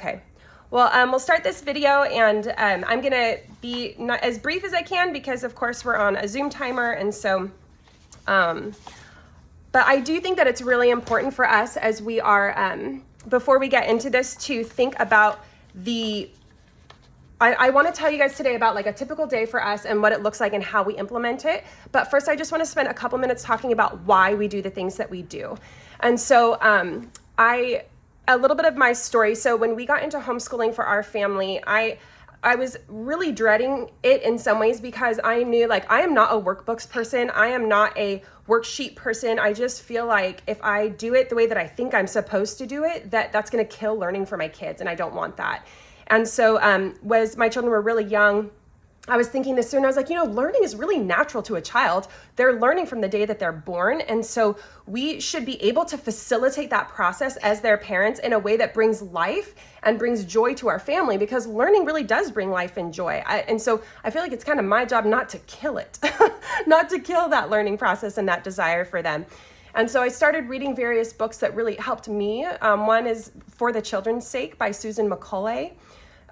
Okay. Well, we'll start this video, and I'm going to be not as brief as I can because, of course, we're on a Zoom timer, and so, but I do think that it's really important for us as we are, before we get into this, to think about I want to tell you guys today about like a typical day for us and what it looks like and how we implement it. But first, I just want to spend a couple minutes talking about why we do the things that we do. And so a little bit of my story. So when we got into homeschooling for our family, I was really dreading it in some ways because I knew like I am not a workbooks person. I am not a worksheet person. I just feel like if I do it the way that I think I'm supposed to do it, that's going to kill learning for my kids, and I don't want that. And so was my children were really young, I was thinking this through, and I was like, learning is really natural to a child. They're learning from the day that they're born. And so we should be able to facilitate that process as their parents in a way that brings life and brings joy to our family, because learning really does bring life and joy. And so I feel like it's kind of my job not to kill it, not to kill that learning process and that desire for them. And so I started reading various books that really helped me. One is For the Children's Sake by Susan McCauley.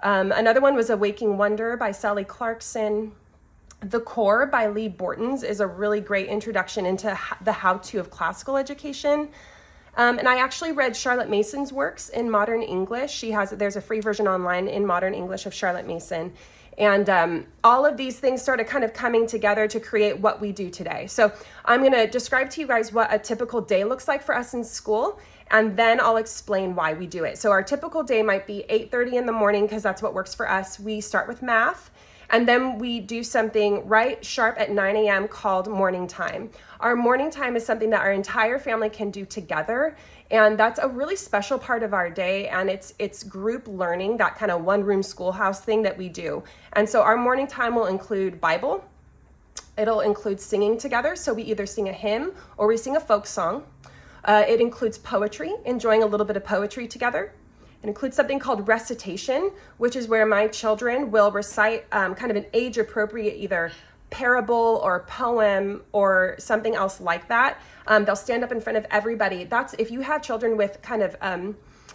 Another one was A Waking Wonder by Sally Clarkson. The Core by Lee Bortons is a really great introduction into the how-to of classical education. And I actually read Charlotte Mason's works in modern English. There's a free version online in modern English of Charlotte Mason. And all of these things started kind of coming together to create what we do today. So I'm going to describe to you guys what a typical day looks like for us in school, and then I'll explain why we do it. So our typical day might be 8:30 in the morning, because that's what works for us. We start with math, and then we do something right sharp at 9 a.m. called morning time. Our morning time is something that our entire family can do together, and that's a really special part of our day, and it's group learning, that kind of one-room schoolhouse thing that we do. And so our morning time will include Bible. It'll include singing together, so we either sing a hymn or we sing a folk song. It includes poetry, enjoying a little bit of poetry together. It includes something called recitation, which is where my children will recite kind of an age-appropriate either parable or poem or something else like that. They'll stand up in front of everybody. That's if you have children with kind of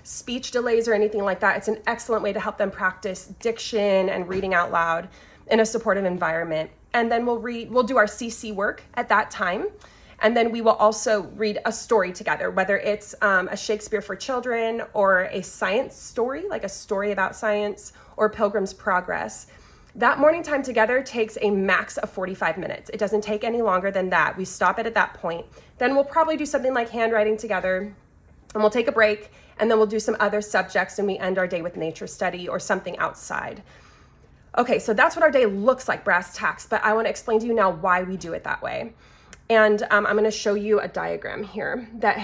speech delays or anything like that, it's an excellent way to help them practice diction and reading out loud in a supportive environment. And then we'll do our CC work at that time. And then we will also read a story together, whether it's a Shakespeare for children or a science story, like a story about science, or Pilgrim's Progress. That morning time together takes a max of 45 minutes. It doesn't take any longer than that. We stop it at that point. Then we'll probably do something like handwriting together, and we'll take a break, and then we'll do some other subjects, and we end our day with nature study or something outside. Okay, so that's what our day looks like, brass tacks, but I want to explain to you now why we do it that way. And I'm going to show you a diagram here that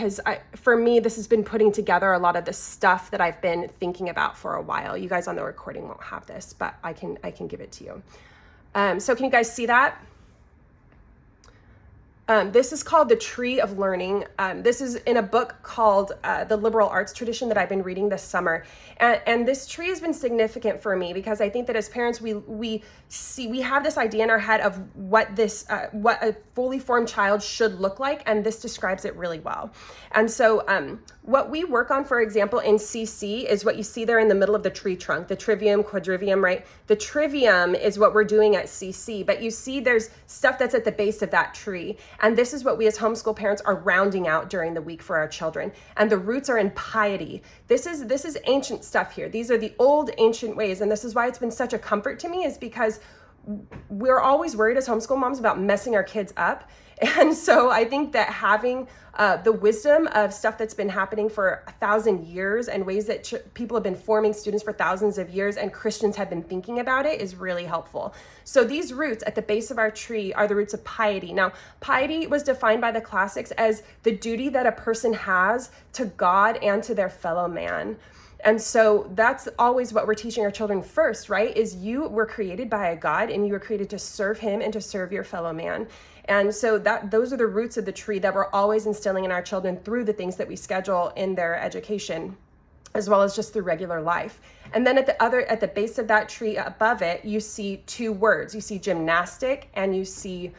for me, this has been putting together a lot of the stuff that I've been thinking about for a while. You guys on the recording won't have this, but I can give it to you. So can you guys see that? This is called The Tree of Learning. This is in a book called The Liberal Arts Tradition that I've been reading this summer. And this tree has been significant for me because I think that as parents, we have this idea in our head of what a fully formed child should look like, and this describes it really well. And so what we work on, for example, in CC is what you see there in the middle of the tree trunk, the trivium, quadrivium, right? The trivium is what we're doing at CC, but you see there's stuff that's at the base of that tree. And this is what we as homeschool parents are rounding out during the week for our children. And the roots are in piety. This is ancient stuff here. These are the old ancient ways. And this is why it's been such a comfort to me, is because we're always worried as homeschool moms about messing our kids up. And so I think that having the wisdom of stuff that's been happening for 1,000 years and ways that people have been forming students for thousands of years and Christians have been thinking about it is really helpful. So these roots at the base of our tree are the roots of piety. Now, piety was defined by the classics as the duty that a person has to God and to their fellow man. And so that's always what we're teaching our children first, right? Is you were created by a God, and you were created to serve him and to serve your fellow man. And so those are the roots of the tree that we're always instilling in our children through the things that we schedule in their education, as well as just through regular life. And then at the base of that tree above it, you see two words. You see gymnastic and you see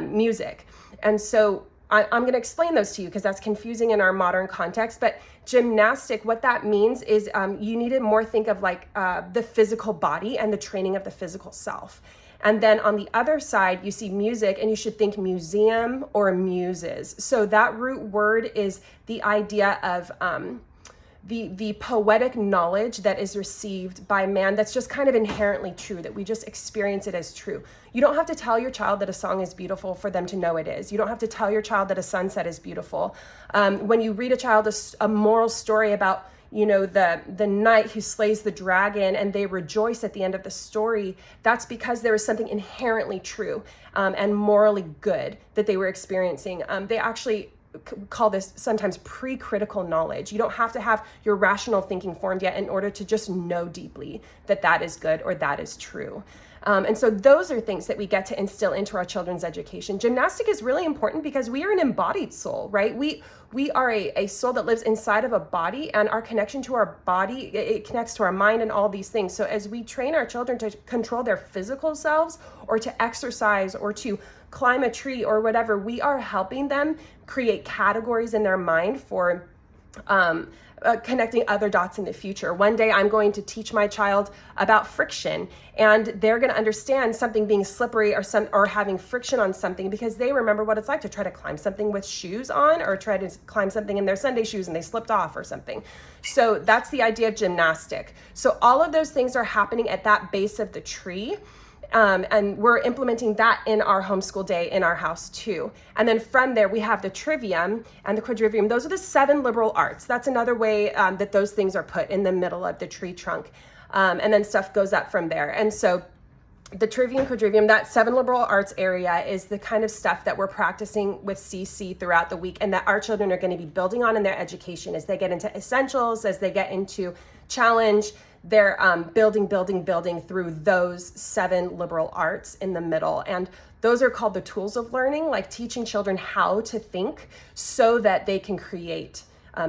music. And so I'm going to explain those to you because that's confusing in our modern context. But gymnastic, what that means is you need to more think of like the physical body and the training of the physical self. And then on the other side, you see music, and you should think museum or muses. So that root word is the idea of the poetic knowledge that is received by man that's just kind of inherently true, that we just experience it as true. You don't have to tell your child that a song is beautiful for them to know it is. You don't have to tell your child that a sunset is beautiful. When you read a child a moral story about, you know, the knight who slays the dragon and they rejoice at the end of the story, that's because there is something inherently true and morally good that they were experiencing. They actually call this sometimes pre-critical knowledge. You don't have to have your rational thinking formed yet in order to just know deeply that that is good or that is true. And so those are things that we get to instill into our children's education. Gymnastic is really important because we are an embodied soul, right? We are a soul that lives inside of a body, and our connection to our body, it connects to our mind and all these things. So as we train our children to control their physical selves or to exercise or to climb a tree or whatever, we are helping them create categories in their mind for connecting other dots in the future. One day I'm going to teach my child about friction, and they're going to understand something being slippery or having friction on something because they remember what it's like to try to climb something with shoes on or try to climb something in their Sunday shoes and they slipped off or something. So that's the idea of gymnastic. So all of those things are happening at that base of the tree. And we're implementing that in our homeschool day in our house too. And then from there, we have the trivium and the quadrivium. Those are the 7 liberal arts. That's another way that those things are put in the middle of the tree trunk. And then stuff goes up from there. And so the trivium, quadrivium, that 7 liberal arts area is the kind of stuff that we're practicing with CC throughout the week, and that our children are going to be building on in their education as they get into essentials, as they get into challenge. They're building through those 7 liberal arts in the middle. And those are called the tools of learning, like teaching children how to think so that they can create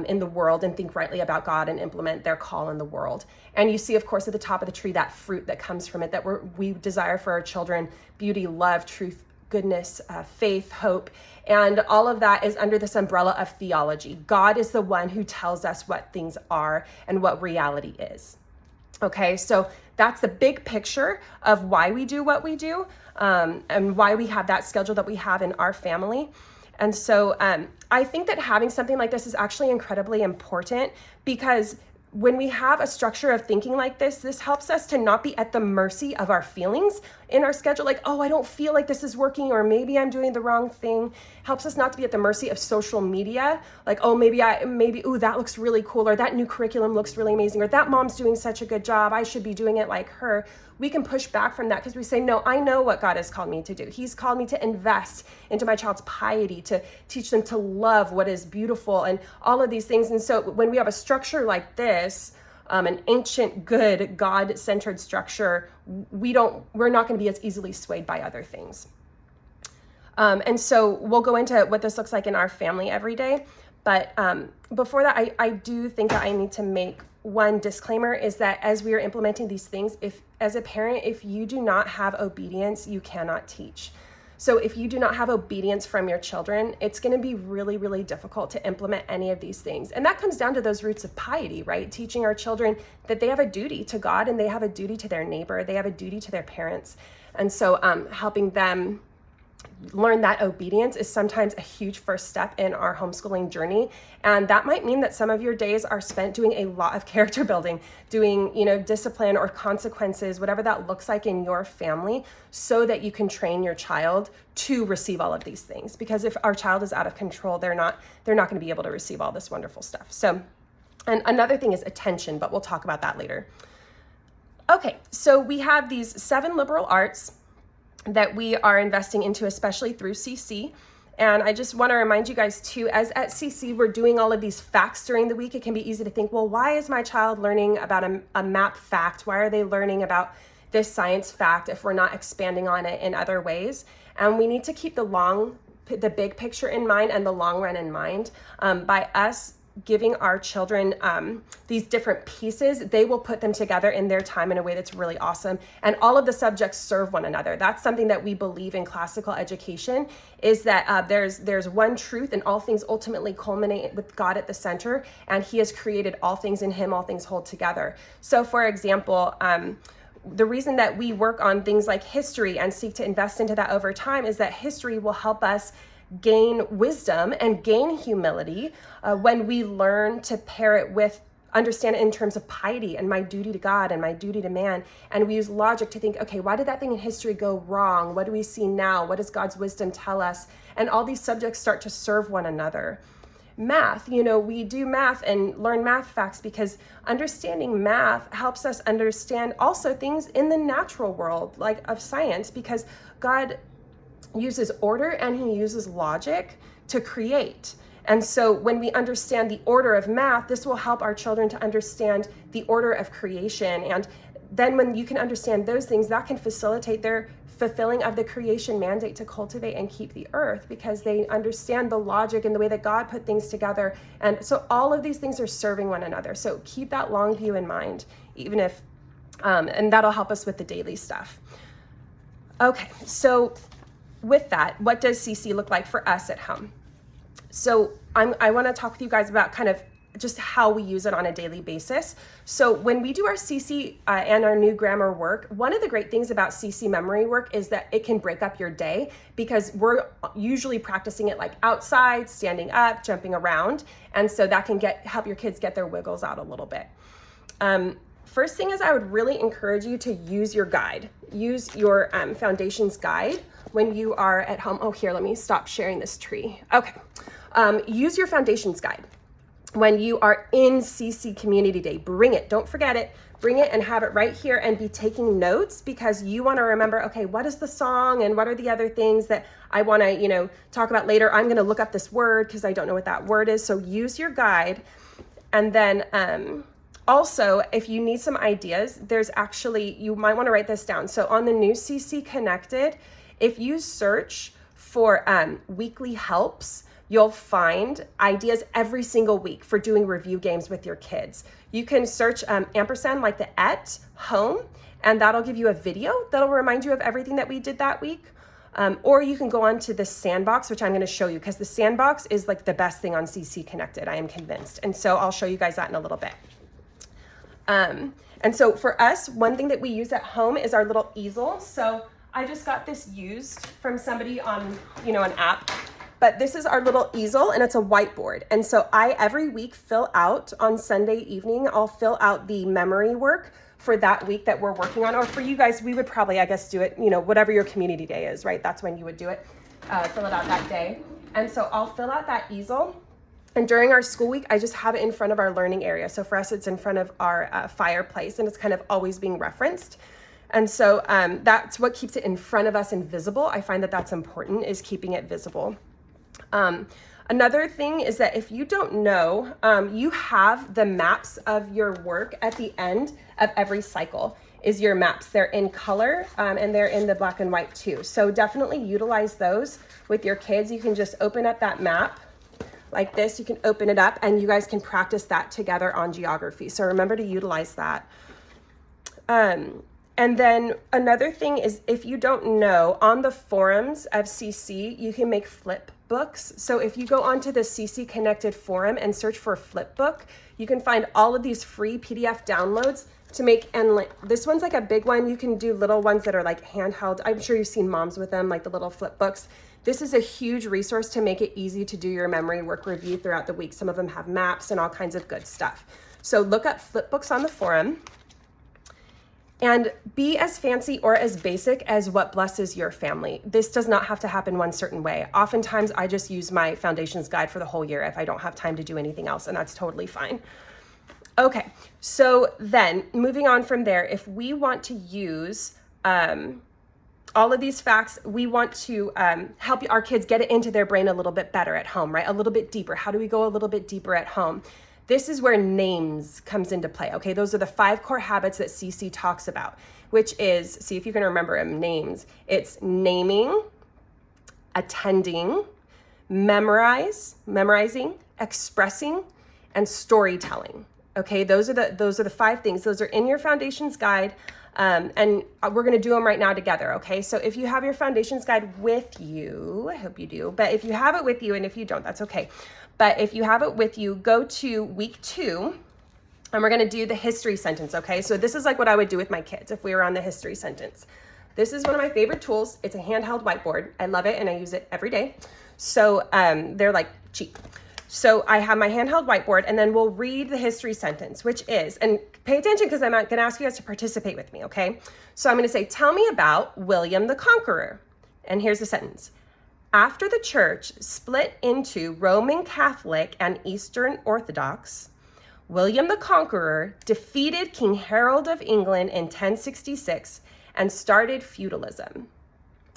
in the world and think rightly about God and implement their call in the world. And you see, of course, at the top of the tree, that fruit that comes from it, that we desire for our children: beauty, love, truth, goodness, faith, hope. And all of that is under this umbrella of theology. God is the one who tells us what things are and what reality is. Okay, so that's the big picture of why we do what we do, and why we have that schedule that we have in our family. And so I think that having something like this is actually incredibly important, because when we have a structure of thinking like this helps us to not be at the mercy of our feelings in our schedule. Like, oh, I don't feel like this is working, or maybe I'm doing the wrong thing. Helps us not to be at the mercy of social media. Like, oh, maybe, ooh, that looks really cool, or that new curriculum looks really amazing, or that mom's doing such a good job, I should be doing it like her. We can push back from that because we say, no, I know what God has called me to do. He's called me to invest into my child's piety, to teach them to love what is beautiful and all of these things. And so when we have a structure like this, an ancient, good, God-centered structure, we're not going to be as easily swayed by other things. And so we'll go into what this looks like in our family every day. But before that, I do think that I need to make one disclaimer, is that as we are implementing these things, as a parent, if you do not have obedience, you cannot teach. So if you do not have obedience from your children, it's going to be really, really difficult to implement any of these things. And that comes down to those roots of piety, right? Teaching our children that they have a duty to God, and they have a duty to their neighbor. They have a duty to their parents. And so helping them learn that obedience is sometimes a huge first step in our homeschooling journey. And that might mean that some of your days are spent doing a lot of character building, doing, discipline or consequences, whatever that looks like in your family, so that you can train your child to receive all of these things. Because if our child is out of control, they're not going to be able to receive all this wonderful stuff. So, and another thing is attention, but we'll talk about that later. Okay, so we have these 7 liberal arts that we are investing into, especially through CC. And I just want to remind you guys too, as at CC, we're doing all of these facts during the week. It can be easy to think, well, why is my child learning about a map fact? Why are they learning about this science fact if we're not expanding on it in other ways? And we need to keep the big picture in mind and the long run in mind. By us giving our children these different pieces, they will put them together in their time in a way that's really awesome. And all of the subjects serve one another. That's something that we believe in classical education, is that there's one truth, and all things ultimately culminate with God at the center, and he has created all things. In him all things hold together. So for example, the reason that we work on things like history and seek to invest into that over time is that history will help us gain wisdom and gain humility when we learn to pair it with, understand it in terms of piety and my duty to God and my duty to man. And we use logic to think, okay, why did that thing in history go wrong? What do we see now? What does God's wisdom tell us? And all these subjects start to serve one another. Math, we do math and learn math facts because understanding math helps us understand also things in the natural world, like of science, because God uses order and he uses logic to create. And so when we understand the order of math, this will help our children to understand the order of creation. And then when you can understand those things, that can facilitate their fulfilling of the creation mandate to cultivate and keep the earth, because they understand the logic and the way that God put things together. And so all of these things are serving one another. So keep that long view in mind, even if, and that'll help us with the daily stuff. Okay, so with that, what does CC look like for us at home? So I want to talk with you guys about kind of just how we use it on a daily basis. So when we do our CC and our new grammar work, one of the great things about CC memory work is that it can break up your day, because we're usually practicing it like outside, standing up, jumping around. And so that can help your kids get their wiggles out a little bit. First thing is, I would really encourage you to use your guide. Use your Foundations guide when you are at home. Oh, here, let me stop sharing this tree. Okay. Use your Foundations guide. When you are in CC Community Day, bring it. Don't forget it. Bring it and have it right here and be taking notes, because you want to remember, okay, what is the song and what are the other things that I want to, talk about later? I'm going to look up this word because I don't know what that word is. So use your guide. And then also, if you need some ideas, you might want to write this down. So on the new CC Connected, if you search for weekly helps, you'll find ideas every single week for doing review games with your kids. You can search ampersand like the at home, and that'll give you a video that'll remind you of everything that we did that week. Or you can go on to the Sandbox, which I'm going to show you, because the Sandbox is like the best thing on CC Connected, I am convinced. And so I'll show you guys that in a little bit. And so for us, one thing that we use at home is our little easel. So I just got this used from somebody on, an app. But this is our little easel, and it's a whiteboard. And so I, every week, fill out on Sunday evening, I'll fill out the memory work for that week that we're working on. Or for you guys, we would probably, do it, whatever your community day is, right? That's when you would do it, fill it out that day. And so I'll fill out that easel. And during our school week, I just have it in front of our learning area. So for us, it's in front of our fireplace, and it's kind of always being referenced. And so that's what keeps it in front of us and visible. I find that that's important, is keeping it visible. Another thing is that if you don't know, you have the maps of your work at the end of every cycle is your maps. They're in color and they're in the black and white too. So definitely utilize those with your kids. You can just open up that map like this. You can open it up and you guys can practice that together on geography. So remember to utilize that. And then another thing is, if you don't know, on the forums of CC, you can make flip books. So if you go onto the CC Connected forum and search for flip book, you can find all of these free PDF downloads to make. And this one's like a big one. You can do little ones that are like handheld. I'm sure you've seen moms with them, like the little flip books. This is a huge resource to make it easy to do your memory work review throughout the week. Some of them have maps and all kinds of good stuff. So look up flip books on the forum. And be as fancy or as basic as what blesses your family. This does not have to happen one certain way. Oftentimes, I just use my Foundations guide for the whole year if I don't have time to do anything else, and that's totally fine. Okay, so then moving on from there, if we want to use all of these facts, we want to help our kids get it into their brain a little bit better at home, right? A little bit deeper. How do we go a little bit deeper at home? This is where names comes into play, okay? Those are the 5 core habits that CC talks about, which is, see if you can remember them, names. It's naming, attending, memorizing, expressing, and storytelling. Okay, those are the 5 things. Those are in your foundations guide. And we're going to do them right now together. Okay, so if you have your foundations guide with you, I hope you do, but if you have it with you, and if you don't, that's okay. But if you have it with you, go to week 2, and we're going to do the history sentence. Okay, so this is like what I would do with my kids if we were on the history sentence. This is one of my favorite tools. It's a handheld whiteboard. I love it, and I use it every day. So they're like cheap. So I have my handheld whiteboard, and then we'll read the history sentence, which is, and pay attention because I'm going to ask you guys to participate with me, okay? So I'm going to say, tell me about William the Conqueror. And here's the sentence. After the church split into Roman Catholic and Eastern Orthodox, William the Conqueror defeated King Harold of England in 1066 and started feudalism.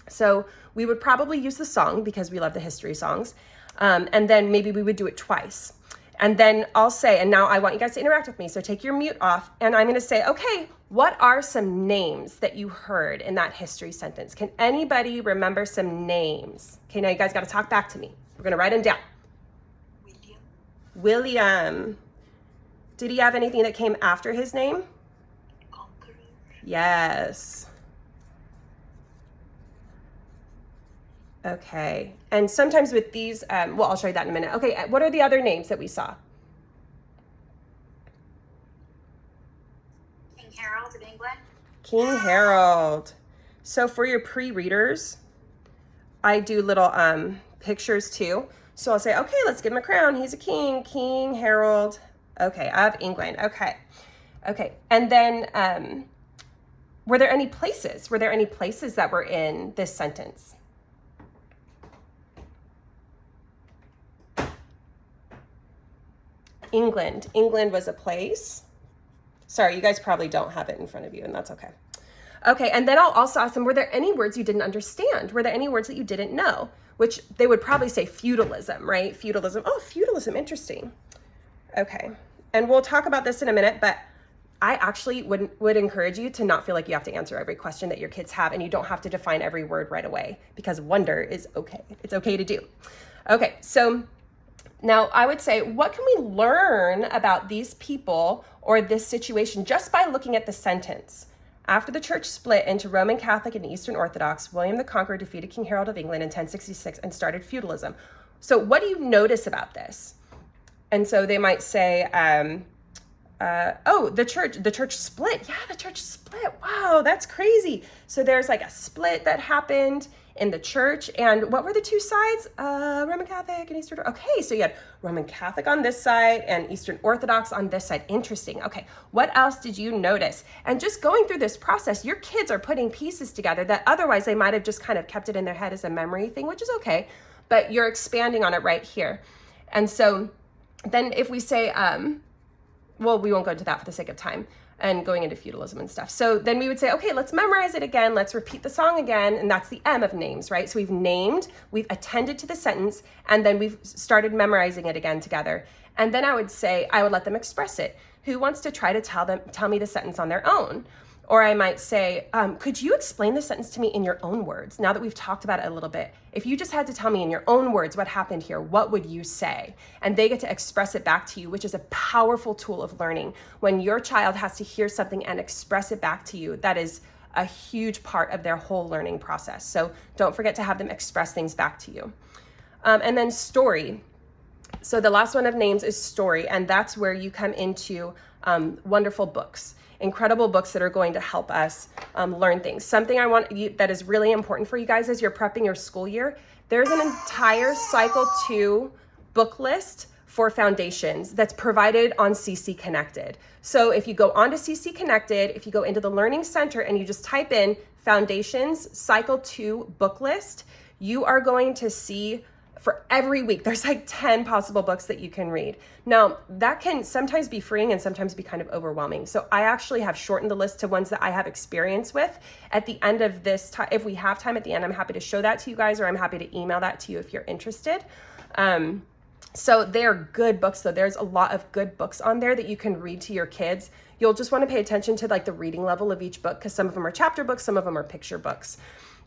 So we would probably use the song because we love the history songs. And then maybe we would do it twice. And then I'll say, and now I want you guys to interact with me. So take your mute off, and I'm going to say, okay, what are some names that you heard in that history sentence? Can anybody remember some names? Okay, now you guys got to talk back to me. We're going to write them down. William. Did he have anything that came after his name? Conqueror. Yes. Okay, and sometimes with these, well, I'll show you that in a minute. Okay, what are the other names that we saw? King Harold of England. King Harold. So for your pre-readers, I do little pictures too. So I'll say, okay, let's give him a crown. He's a king, King Harold. Okay, of England. Okay, and then were there any places? Were there any places that were in this sentence? England. England was a place. Sorry, you guys probably don't have it in front of you, and that's okay. Okay, and then I'll also ask them, were there any words you didn't understand? Were there any words that you didn't know? Which they would probably say feudalism, right? Feudalism. Oh, feudalism, interesting. Okay, and we'll talk about this in a minute, but I actually would encourage you to not feel like you have to answer every question that your kids have, and you don't have to define every word right away, because wonder is okay. It's okay to do. Okay, so now, I would say, what can we learn about these people or this situation just by looking at the sentence? After the church split into Roman Catholic and Eastern Orthodox, William the Conqueror defeated King Harold of England in 1066 and started feudalism. So what do you notice about this? And so they might say, oh, the church split. Yeah, the church split. Wow, that's crazy. So there's like a split that happened in the church. And what were the two sides? Roman Catholic and Eastern. Okay, so you had Roman Catholic on this side and Eastern Orthodox on this side. Interesting. Okay, what else did you notice? And just going through this process, your kids are putting pieces together that otherwise they might have just kind of kept it in their head as a memory thing, which is okay, but you're expanding on it right here. And so then if we say, well, we won't go into that for the sake of time and going into feudalism and stuff. So then we would say, okay, let's memorize it again. Let's repeat the song again. And that's the M of names, right? So we've named, we've attended to the sentence, and then we've started memorizing it again together. And then I would say, I would let them express it. Who wants to try to tell me the sentence on their own? Or I might say, could you explain the sentence to me in your own words? Now that we've talked about it a little bit, if you just had to tell me in your own words what happened here, what would you say? And they get to express it back to you, which is a powerful tool of learning. When your child has to hear something and express it back to you, that is a huge part of their whole learning process. So don't forget to have them express things back to you. And then story. So the last one of names is story, and that's where you come into wonderful books. Incredible books that are going to help us learn things. Something I want you that is really important for you guys as you're prepping your school year. There's an entire Cycle 2 book list for foundations that's provided on CC Connected. So if you go onto CC Connected, if you go into the Learning Center and you just type in Foundations Cycle 2 book list, you are going to see for every week, there's like 10 possible books that you can read. Now, that can sometimes be freeing and sometimes be kind of overwhelming. So I actually have shortened the list to ones that I have experience with. At the end of this time, if we have time at the end, I'm happy to show that to you guys, or I'm happy to email that to you if you're interested. So they are good books, though. There's a lot of good books on there that you can read to your kids. You'll just want to pay attention to like the reading level of each book, because some of them are chapter books, some of them are picture books.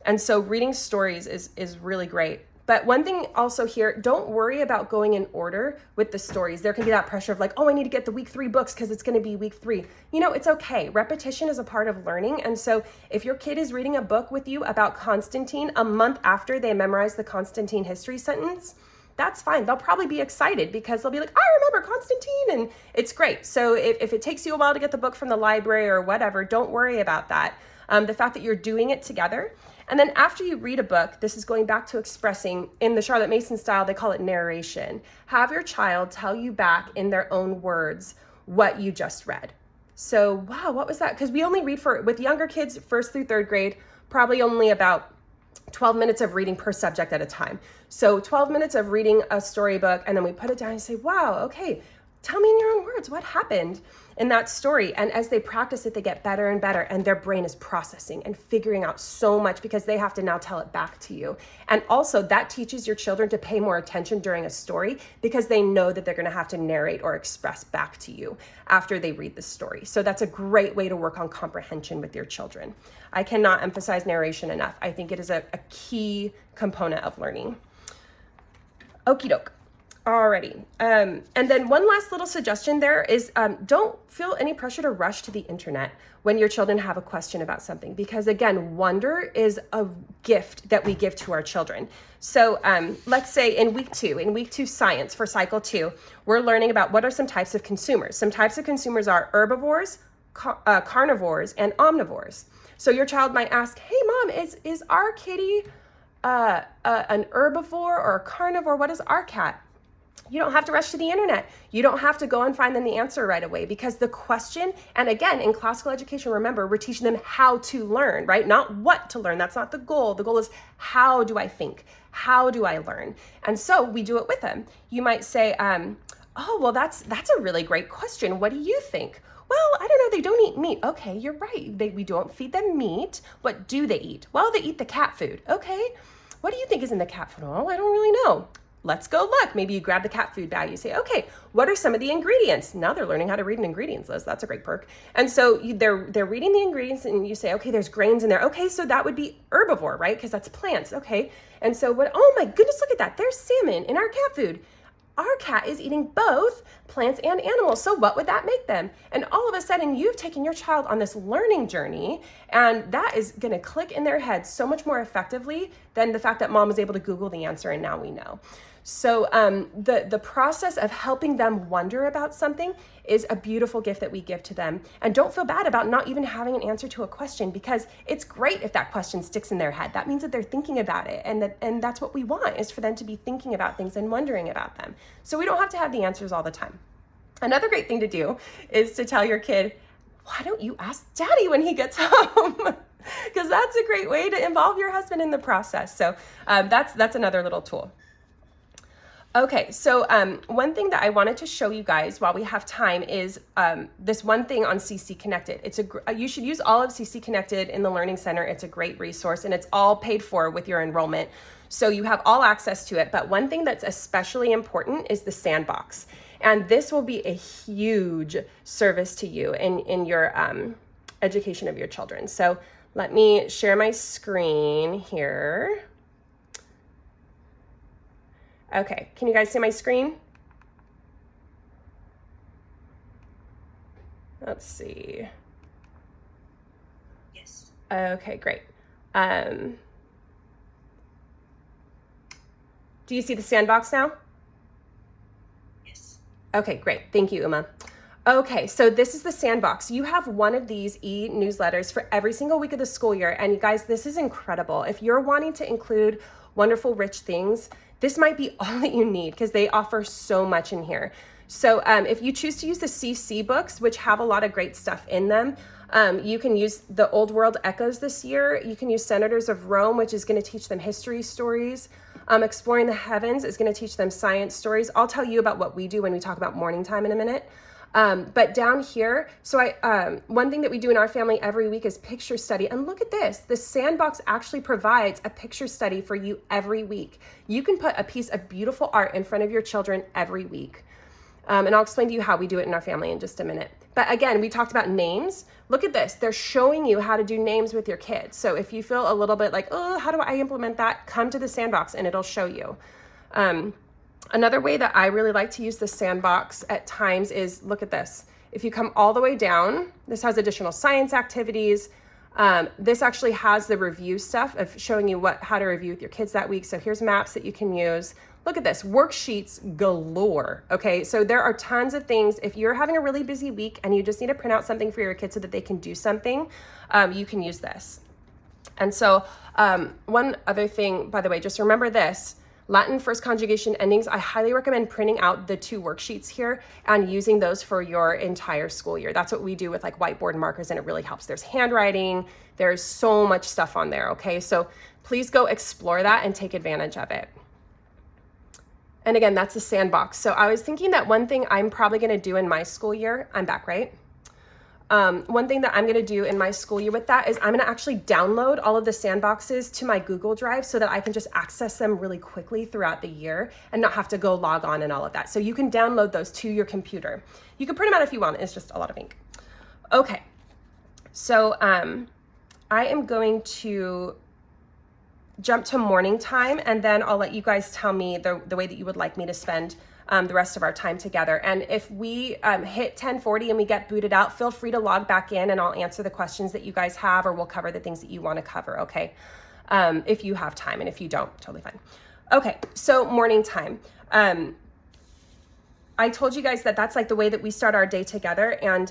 And so reading stories is really great. But one thing also here, don't worry about going in order with the stories. There can be that pressure of like, oh, I need to get the week 3 books because it's going to be week 3. You know, it's okay. Repetition is a part of learning. And so if your kid is reading a book with you about Constantine a month after they memorize the Constantine history sentence, that's fine. They'll probably be excited because they'll be like, I remember Constantine, and it's great. So if it takes you a while to get the book from the library or whatever, don't worry about that. The fact that you're doing it together. And then after you read a book, this is going back to expressing, in the Charlotte Mason style, they call it narration. Have your child tell you back in their own words what you just read. So, wow, what was that? Because we only read with younger kids, 1st through 3rd grade, probably only about 12 minutes of reading per subject at a time. So 12 minutes of reading a storybook, and then we put it down and say, wow, okay, tell me in your own words what happened in that story. And as they practice it, they get better and better, and their brain is processing and figuring out so much because they have to now tell it back to you. And also that teaches your children to pay more attention during a story because they know that they're going to have to narrate or express back to you after they read the story. So that's a great way to work on comprehension with your children. I cannot emphasize narration enough. I think it is a key component of learning. Okie doke. Alrighty. And then one last little suggestion there is don't feel any pressure to rush to the internet when your children have a question about something, because again, wonder is a gift that we give to our children. So let's say in week 2 science for cycle 2, we're learning about what are some types of consumers. Some types of consumers are herbivores, carnivores, and omnivores. So your child might ask, hey mom, is our kitty an herbivore or a carnivore? What is our cat? You don't have to rush to the internet. You don't have to go and find them the answer right away, because the question, and again, in classical education, remember, we're teaching them how to learn, right? Not what to learn. That's not the goal. The goal is, how do I think? How do I learn? And so we do it with them. You might say, oh, well, that's a really great question. What do you think? Well, I don't know. They don't eat meat. Okay, you're right. We don't feed them meat. What do they eat? Well, they eat the cat food. Okay. What do you think is in the cat food? Oh, I don't really know. Let's go look. Maybe you grab the cat food bag. You say, okay, what are some of the ingredients? Now they're learning how to read an ingredients list. That's a great perk. And so they're reading the ingredients, and you say, okay, there's grains in there. Okay, so that would be herbivore, right? Because that's plants. Okay. And so oh my goodness, look at that. There's salmon in our cat food. Our cat is eating both plants and animals. So what would that make them? And all of a sudden, you've taken your child on this learning journey, and that is going to click in their head so much more effectively than the fact that mom was able to Google the answer and now we know. So the process of helping them wonder about something is a beautiful gift that we give to them. And don't feel bad about not even having an answer to a question, because it's great if that question sticks in their head. That means that they're thinking about it, and that's what we want, is for them to be thinking about things and wondering about them. So we don't have to have the answers all the time. Another great thing to do is to tell your kid, why don't you ask daddy when he gets home? Because that's a great way to involve your husband in the process. So that's another little tool. Okay, so one thing that I wanted to show you guys while we have time is this one thing on CC Connected. You should use all of CC Connected in the Learning Center. It's a great resource, and it's all paid for with your enrollment. So you have all access to it. But one thing that's especially important is the Sandbox. And this will be a huge service to you in your education of your children. So let me share my screen here. Okay, can you guys see my screen? Let's see. Yes. Okay, great. Do you see the Sandbox now? Yes. Okay, great. Thank you, Uma. Okay, so this is the Sandbox. You have one of these e-newsletters for every single week of the school year. And you guys, this is incredible. If you're wanting to include wonderful, rich things, this might be all that you need, because they offer so much in here. So if you choose to use the CC books, which have a lot of great stuff in them, you can use the Old World Echoes this year. You can use Senators of Rome, which is going to teach them history stories. Exploring the Heavens is going to teach them science stories. I'll tell you about what we do when we talk about morning time in a minute. But down here, so one thing that we do in our family every week is picture study. And look at this, the Sandbox actually provides a picture study for you every week. You can put a piece of beautiful art in front of your children every week. And I'll explain to you how we do it in our family in just a minute. But again, we talked about names. Look at this. They're showing you how to do names with your kids. So if you feel a little bit like, oh, how do I implement that? Come to the Sandbox and it'll show you. Another way that I really like to use the Sandbox at times is, look at this. If you come all the way down, this has additional science activities. This actually has the review stuff of showing you how to review with your kids that week. So here's maps that you can use. Look at this, worksheets galore. Okay, so there are tons of things. If you're having a really busy week and you just need to print out something for your kids so that they can do something, you can use this. And so one other thing, by the way, just remember this. Latin first conjugation endings, I highly recommend printing out the 2 worksheets here and using those for your entire school year. That's what we do with like whiteboard markers, and it really helps. There's handwriting, there's so much stuff on there, okay? So please go explore that and take advantage of it. And again, that's the Sandbox. So I was thinking that one thing I'm probably gonna do in my school year, I'm back, right? One thing that I'm going to do in my school year with that is I'm going to actually download all of the Sandboxes to my Google Drive so that I can just access them really quickly throughout the year and not have to go log on and all of that. So you can download those to your computer. You can print them out if you want. It's just a lot of ink. Okay. So I am going to jump to morning time, and then I'll let you guys tell me the way that you would like me to spend the rest of our time together. And if we hit 10:40 and we get booted out, feel free to log back in and I'll answer the questions that you guys have, or we'll cover the things that you want to cover, okay? If you have time, and if you don't, totally fine. Okay, so morning time. I told you guys that that's like the way that we start our day together, and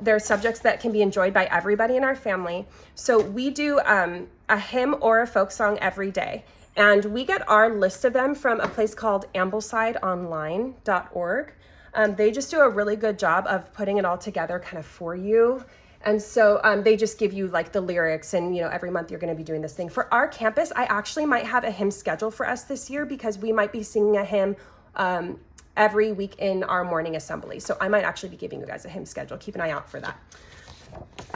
there are subjects that can be enjoyed by everybody in our family. So we do a hymn or a folk song every day. And we get our list of them from a place called AmblesideOnline.org. They just do a really good job of putting it all together kind of for you. And so they just give you like the lyrics, and every month you're going to be doing this thing. For our campus, I actually might have a hymn schedule for us this year, because we might be singing a hymn every week in our morning assembly. So I might actually be giving you guys a hymn schedule. Keep an eye out for that.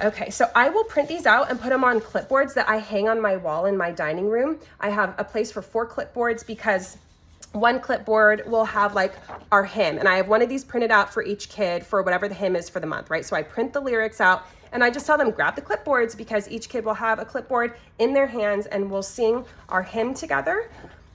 Okay, so I will print these out and put them on clipboards that I hang on my wall in my dining room. I have a place for 4 clipboards because one clipboard will have like our hymn, and I have one of these printed out for each kid for whatever the hymn is for the month, right? So I print the lyrics out and I just tell them grab the clipboards, because each kid will have a clipboard in their hands and we'll sing our hymn together.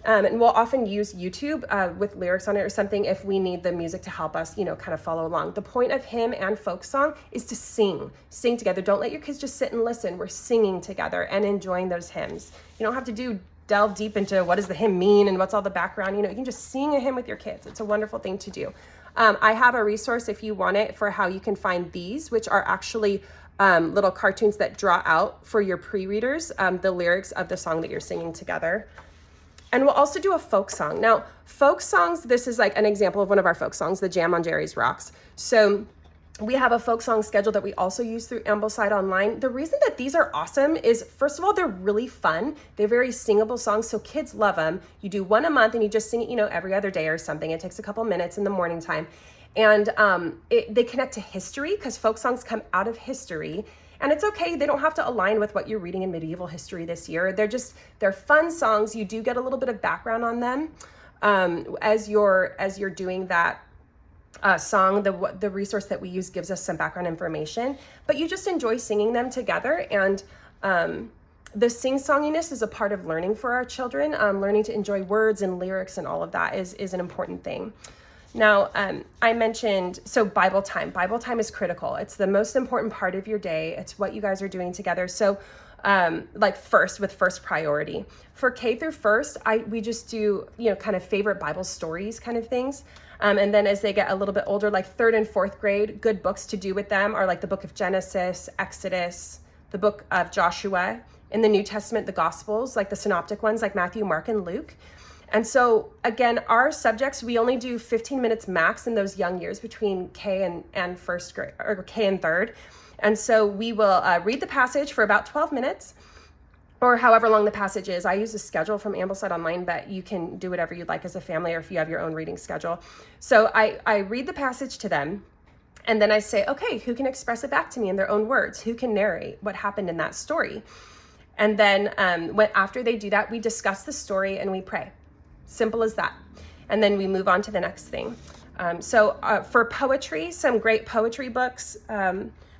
And we'll often use YouTube with lyrics on it or something if we need the music to help us, kind of follow along. The point of hymn and folk song is to sing together. Don't let your kids just sit and listen. We're singing together and enjoying those hymns. You don't have to delve deep into what does the hymn mean and what's all the background. You can just sing a hymn with your kids. It's a wonderful thing to do. I have a resource if you want it for how you can find these, which are actually little cartoons that draw out for your pre-readers the lyrics of the song that you're singing together. And we'll also do a folk song. Now, folk songs, this is like an example of one of our folk songs, the Jam on Jerry's Rocks. So we have a folk song schedule that we also use through Ambleside Online. The reason that these are awesome is, first of all, they're really fun. They're very singable songs, so kids love them. You do one a month and you just sing it, every other day or something. It takes a couple minutes in the morning time. And they connect to history, because folk songs come out of history. And it's okay, they don't have to align with what you're reading in medieval history this year. They're fun songs. You do get a little bit of background on them as you're doing that song. The resource that we use gives us some background information, but you just enjoy singing them together. And the sing-songiness is a part of learning for our children. Learning to enjoy words and lyrics and all of that is an important thing. Now, I mentioned, so Bible time. Bible time is critical. It's the most important part of your day. It's what you guys are doing together. So first priority. For K through first, we just do, kind of favorite Bible stories kind of things. And then as they get a little bit older, like 3rd and 4th grade, good books to do with them are like the book of Genesis, Exodus, the book of Joshua. In the New Testament, the Gospels, like the synoptic ones, like Matthew, Mark, and Luke. And so again, our subjects, we only do 15 minutes max in those young years between K and first grade, or K and 3rd. And so we will read the passage for about 12 minutes or however long the passage is. I use a schedule from Ambleside Online, but you can do whatever you'd like as a family, or if you have your own reading schedule. So I read the passage to them, and then I say, okay, who can express it back to me in their own words? Who can narrate what happened in that story? And then after they do that, we discuss the story and we pray. Simple as that. And then we move on to the next thing. For poetry, some great poetry books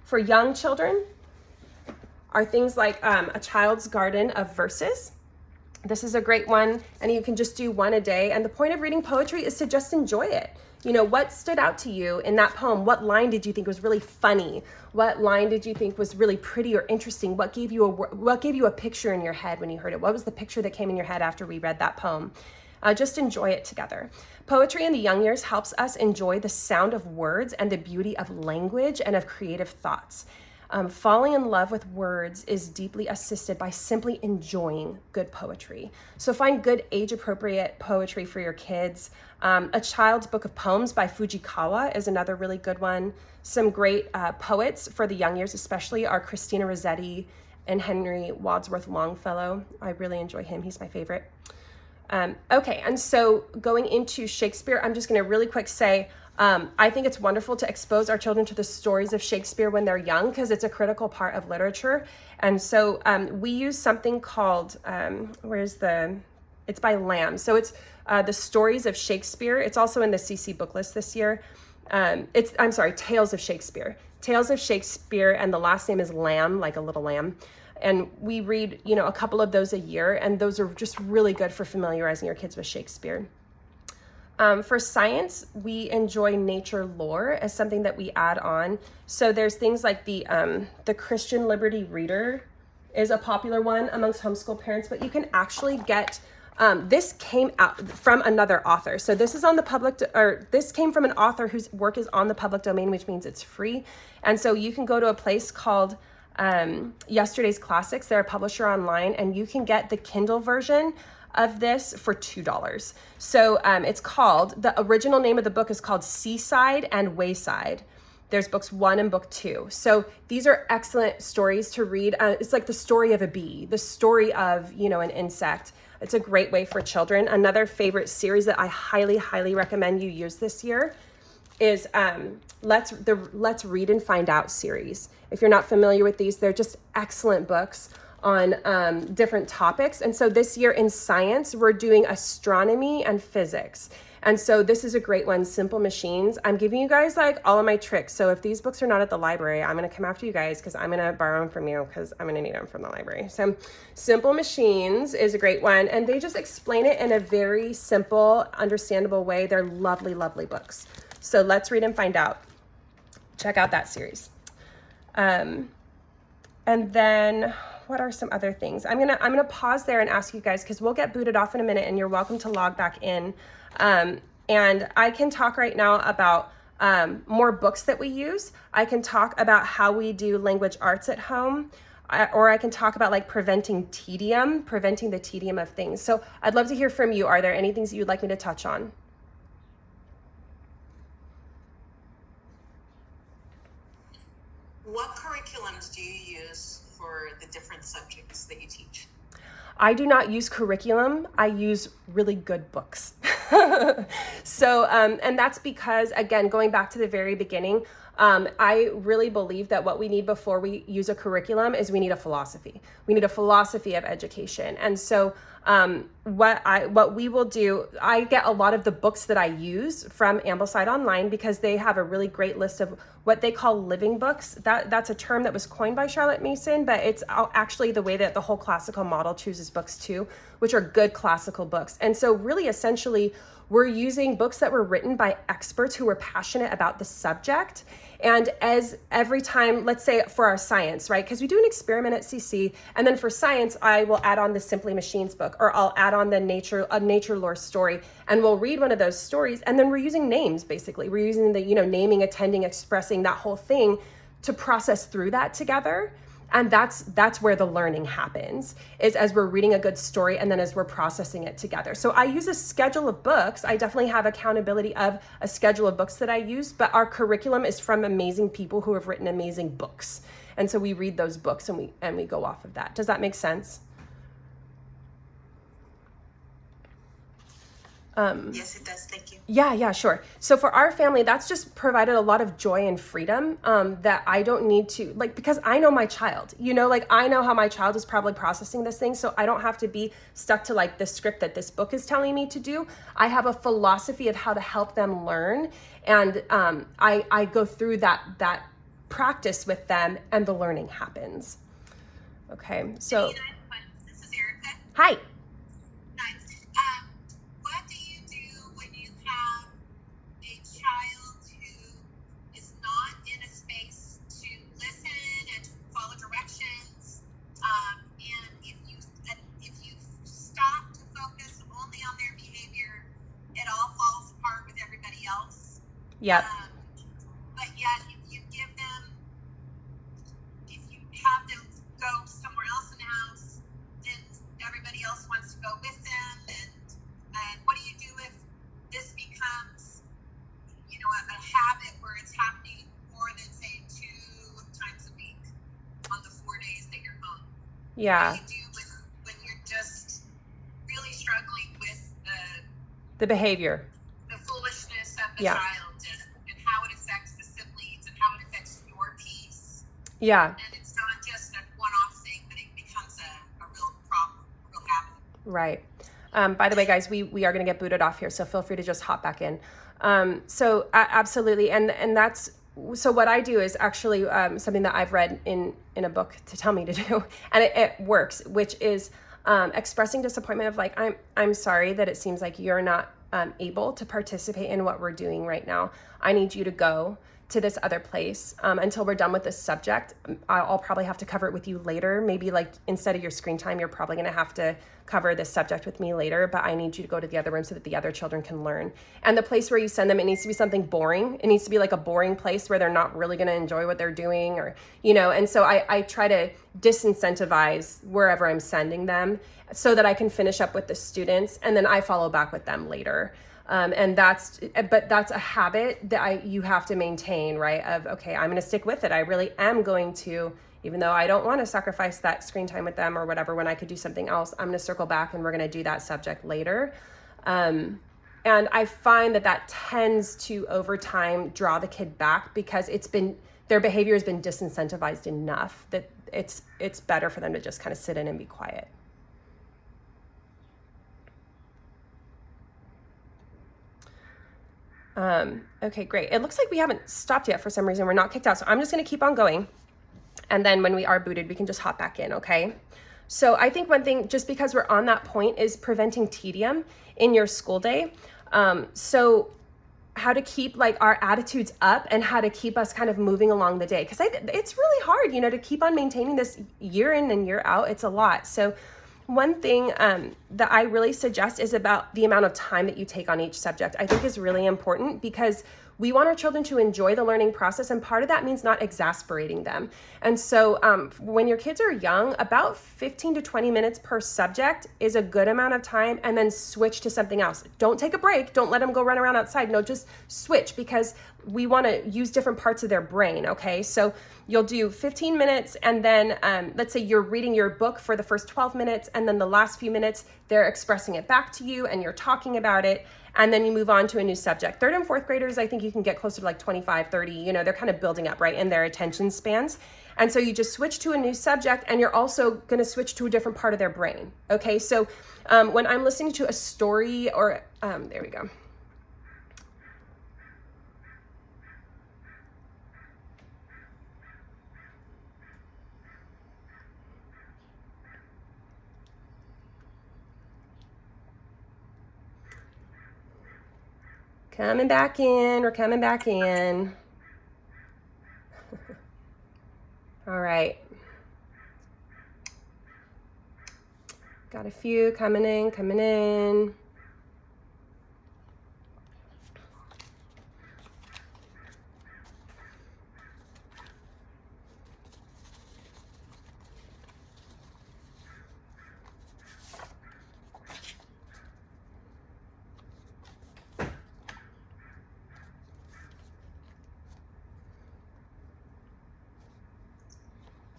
for young children are things like A Child's Garden of Verses. This is a great one, and you can just do one a day. And the point of reading poetry is to just enjoy it. You know, what stood out to you in that poem? What line did you think was really funny? What line did you think was really pretty or interesting? What gave you a picture in your head when you heard it? What was the picture that came in your head after we read that poem? Just enjoy it together. Poetry in the young years helps us enjoy the sound of words and the beauty of language and of creative thoughts. Falling in love with words is deeply assisted by simply enjoying good poetry. So find good age-appropriate poetry for your kids. A Child's Book of Poems by Fujikawa is another really good one. Some great poets for the young years especially are Christina Rossetti and Henry Wadsworth Longfellow. I really enjoy him. He's my favorite. Okay, and so going into Shakespeare, I'm just going to really quick say, I think it's wonderful to expose our children to the stories of Shakespeare when they're young because it's a critical part of literature. And so we use something called, it's by Lamb. So it's the Stories of Shakespeare. It's also in the CC book list this year. Tales of Shakespeare. Tales of Shakespeare, and the last name is Lamb, like a little lamb. And we read, a couple of those a year, and those are just really good for familiarizing your kids with Shakespeare. For science, we enjoy nature lore as something that we add on. So there's things like the Christian Liberty Reader is a popular one amongst homeschool parents, but you can actually get, this came out from another author. So this is on the this came from an author whose work is on the public domain, which means it's free. And so you can go to a place called Yesterday's Classics. They're a publisher online, and you can get the Kindle version of this for $2. So it's called, the original name of the book is called Seaside and Wayside. There's books 1 and book 2. So these are excellent stories to read. It's like the story of a bee, the story of, an insect. It's a great way for children. Another favorite series that I highly, highly recommend you use this year is Let's Read and Find Out series. If you're not familiar with these, they're just excellent books on different topics. And so this year in science, we're doing astronomy and physics. And so this is a great one, Simple Machines. I'm giving you guys like all of my tricks. So if these books are not at the library, I'm going to come after you guys because I'm going to borrow them from you because I'm going to need them from the library. So Simple Machines is a great one. And they just explain it in a very simple, understandable way. They're lovely, lovely books. So Let's Read and Find Out. Check out that series. And then what are some other things? I'm gonna pause there and ask you guys because we'll get booted off in a minute and you're welcome to log back in. And I can talk right now about more books that we use. I can talk about how we do language arts at home. Or I can talk about like preventing the tedium of things. So I'd love to hear from you. Are there any things that you'd like me to touch on? What curriculums do you use for the different subjects that you teach? I do not use curriculum. I use really good books. So, and that's because, again, going back to the very beginning, I really believe that what we need before we use a curriculum is we need a philosophy. We need a philosophy of education. And so what we will do, I get a lot of the books that I use from Ambleside Online because they have a really great list of what they call living books. That's a term that was coined by Charlotte Mason, but it's actually the way that the whole classical model chooses books too, which are good classical books. And so really essentially we're using books that were written by experts who were passionate about the subject. And as every time, let's say for our science, right? Because we do an experiment at CC, and then for science, I will add on the Simply Machines book, or I'll add on a nature lore story, and we'll read one of those stories, and then we're using names, basically. We're using the, naming, attending, expressing, that whole thing to process through that together. And that's where the learning happens, is as we're reading a good story and then as we're processing it together. So I use a schedule of books. I definitely have accountability of a schedule of books that I use, but our curriculum is from amazing people who have written amazing books. And so we read those books and we go off of that. Does that make sense? Yes, it does. Thank you. Yeah, sure. So for our family, that's just provided a lot of joy and freedom that I don't need to, like, because I know my child, like I know how my child is probably processing this thing. So I don't have to be stuck to like the script that this book is telling me to do. I have a philosophy of how to help them learn. And I go through that practice with them and the learning happens. Okay, so. This is Erica. Hi. Nice. What do you do when you have a child who is not in a space to listen and to follow directions? And if you stop to focus only on their behavior, it all falls apart with everybody else. Yep. But yet, if you have them go somewhere else in the house, then everybody else wants to go with them. And what do you do if this becomes, a habit where it's happening more than say 2 times a week on the 4 days that you're home? Yeah. What do you do when you're just really struggling with The behavior. the foolishness of the Yeah. child and how it affects the siblings and how it affects your peace? Yeah. And it's not just a one-off thing, but it becomes a real problem, a real habit. Right. By the way, guys, we are going to get booted off here, so feel free to just hop back in. So absolutely, and that's so what I do is actually something that I've read in a book to tell me to do, and it works, which is expressing disappointment of like, I'm sorry that it seems like you're not able to participate in what we're doing right now. I need you to go to this other place until we're done with this subject. I'll probably have to cover it with you later. Maybe like instead of your screen time, you're probably going to have to cover this subject with me later, but I need you to go to the other room so that the other children can learn. And the place where you send them, it needs to be something boring. It needs to be like a boring place where they're not really going to enjoy what they're doing or, and so I try to disincentivize wherever I'm sending them so that I can finish up with the students and then I follow back with them later. And that's a habit that you have to maintain, right? Of, okay, I'm going to stick with it. I really am going to, even though I don't want to sacrifice that screen time with them or whatever, when I could do something else, I'm going to circle back and we're going to do that subject later. And I find that tends to over time draw the kid back because their behavior has been disincentivized enough that it's better for them to just kind of sit in and be quiet. Okay, great. It looks like we haven't stopped yet for some reason. We're not kicked out. So I'm just going to keep on going. And then when we are booted, we can just hop back in, okay? So I think one thing, just because we're on that point, is preventing tedium in your school day. So how to keep like our attitudes up and how to keep us kind of moving along the day. Because it's really hard, to keep on maintaining this year in and year out. It's a lot. So one thing that I really suggest is about the amount of time that you take on each subject. I think is really important because we want our children to enjoy the learning process, and part of that means not exasperating them. And so when your kids are young, about 15 to 20 minutes per subject is a good amount of time, and then switch to something else. Don't take a break. Don't let them go run around outside. No, just switch because we want to use different parts of their brain, okay? So you'll do 15 minutes, and then let's say you're reading your book for the first 12 minutes, and then the last few minutes, they're expressing it back to you, and you're talking about it, and then you move on to a new subject. Third and fourth graders, I think you can get closer to like 25, 30, they're kind of building up, right, in their attention spans. And so you just switch to a new subject, and you're also going to switch to a different part of their brain, okay? So when I'm listening to a story or, there we go. Coming back in, we're coming back in. All right. Got a few coming in.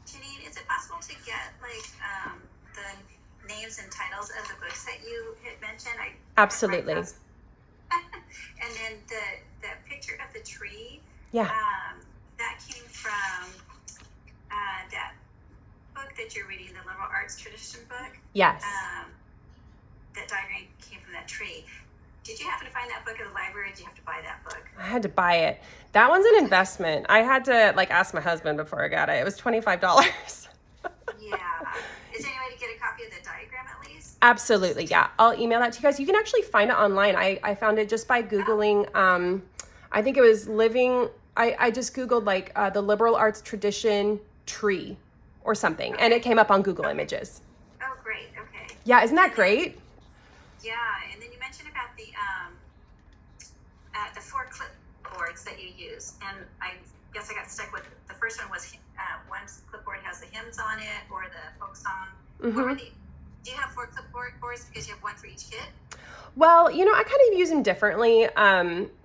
Janine, is it possible to get the names and titles of the books that you had mentioned? Absolutely. And then the picture of the tree, Yeah. that came from that book that you're reading, the Liberal Arts Tradition book. Yes. That diagram came from that tree. Did you happen to find that book at the library, or did you have to buy that book? I had to buy it. That one's an investment. I had to ask my husband before I got it. It was $25. Yeah. Is there any way to get a copy of the diagram at least? Absolutely, yeah. I'll email that to you guys. You can actually find it online. I found it just by Googling, I think it was I just Googled the liberal arts tradition tree or something, and it came up on Google Images. Oh, great. Okay. Yeah, isn't that great? Yeah, and then you mentioned about the 4 clipboards that you use, and I guess I got stuck with the first one was one clipboard has the hymns on it or the folk song. Mm-hmm. Do you have 4 clipboards because you have one for each kid? Well, I kind of use them differently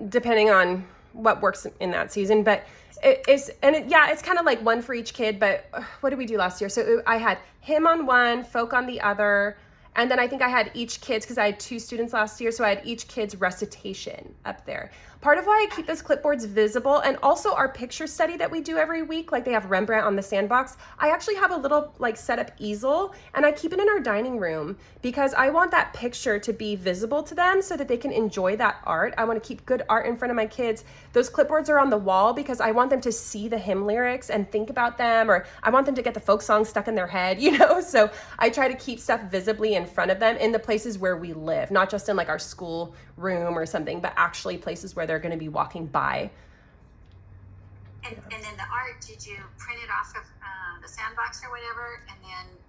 depending on what works in that season, but it's kind of like one for each kid. But what did we do last year? So I had hymn on one, folk on the other, and then I think I had each kid's, because I had 2 students last year, so I had each kid's recitation up there. Part of why I keep those clipboards visible, and also our picture study that we do every week, like they have Rembrandt on the Sandbox, I actually have a little set up easel, and I keep it in our dining room because I want that picture to be visible to them so that they can enjoy that art. I want to keep good art in front of my kids. Those clipboards are on the wall because I want them to see the hymn lyrics and think about them, or I want them to get the folk song stuck in their head, so I try to keep stuff visibly in front of them in the places where we live, not just in our school room or something, but actually places where they're going to be walking by. And then the art, did you print it off of the Sandbox or whatever,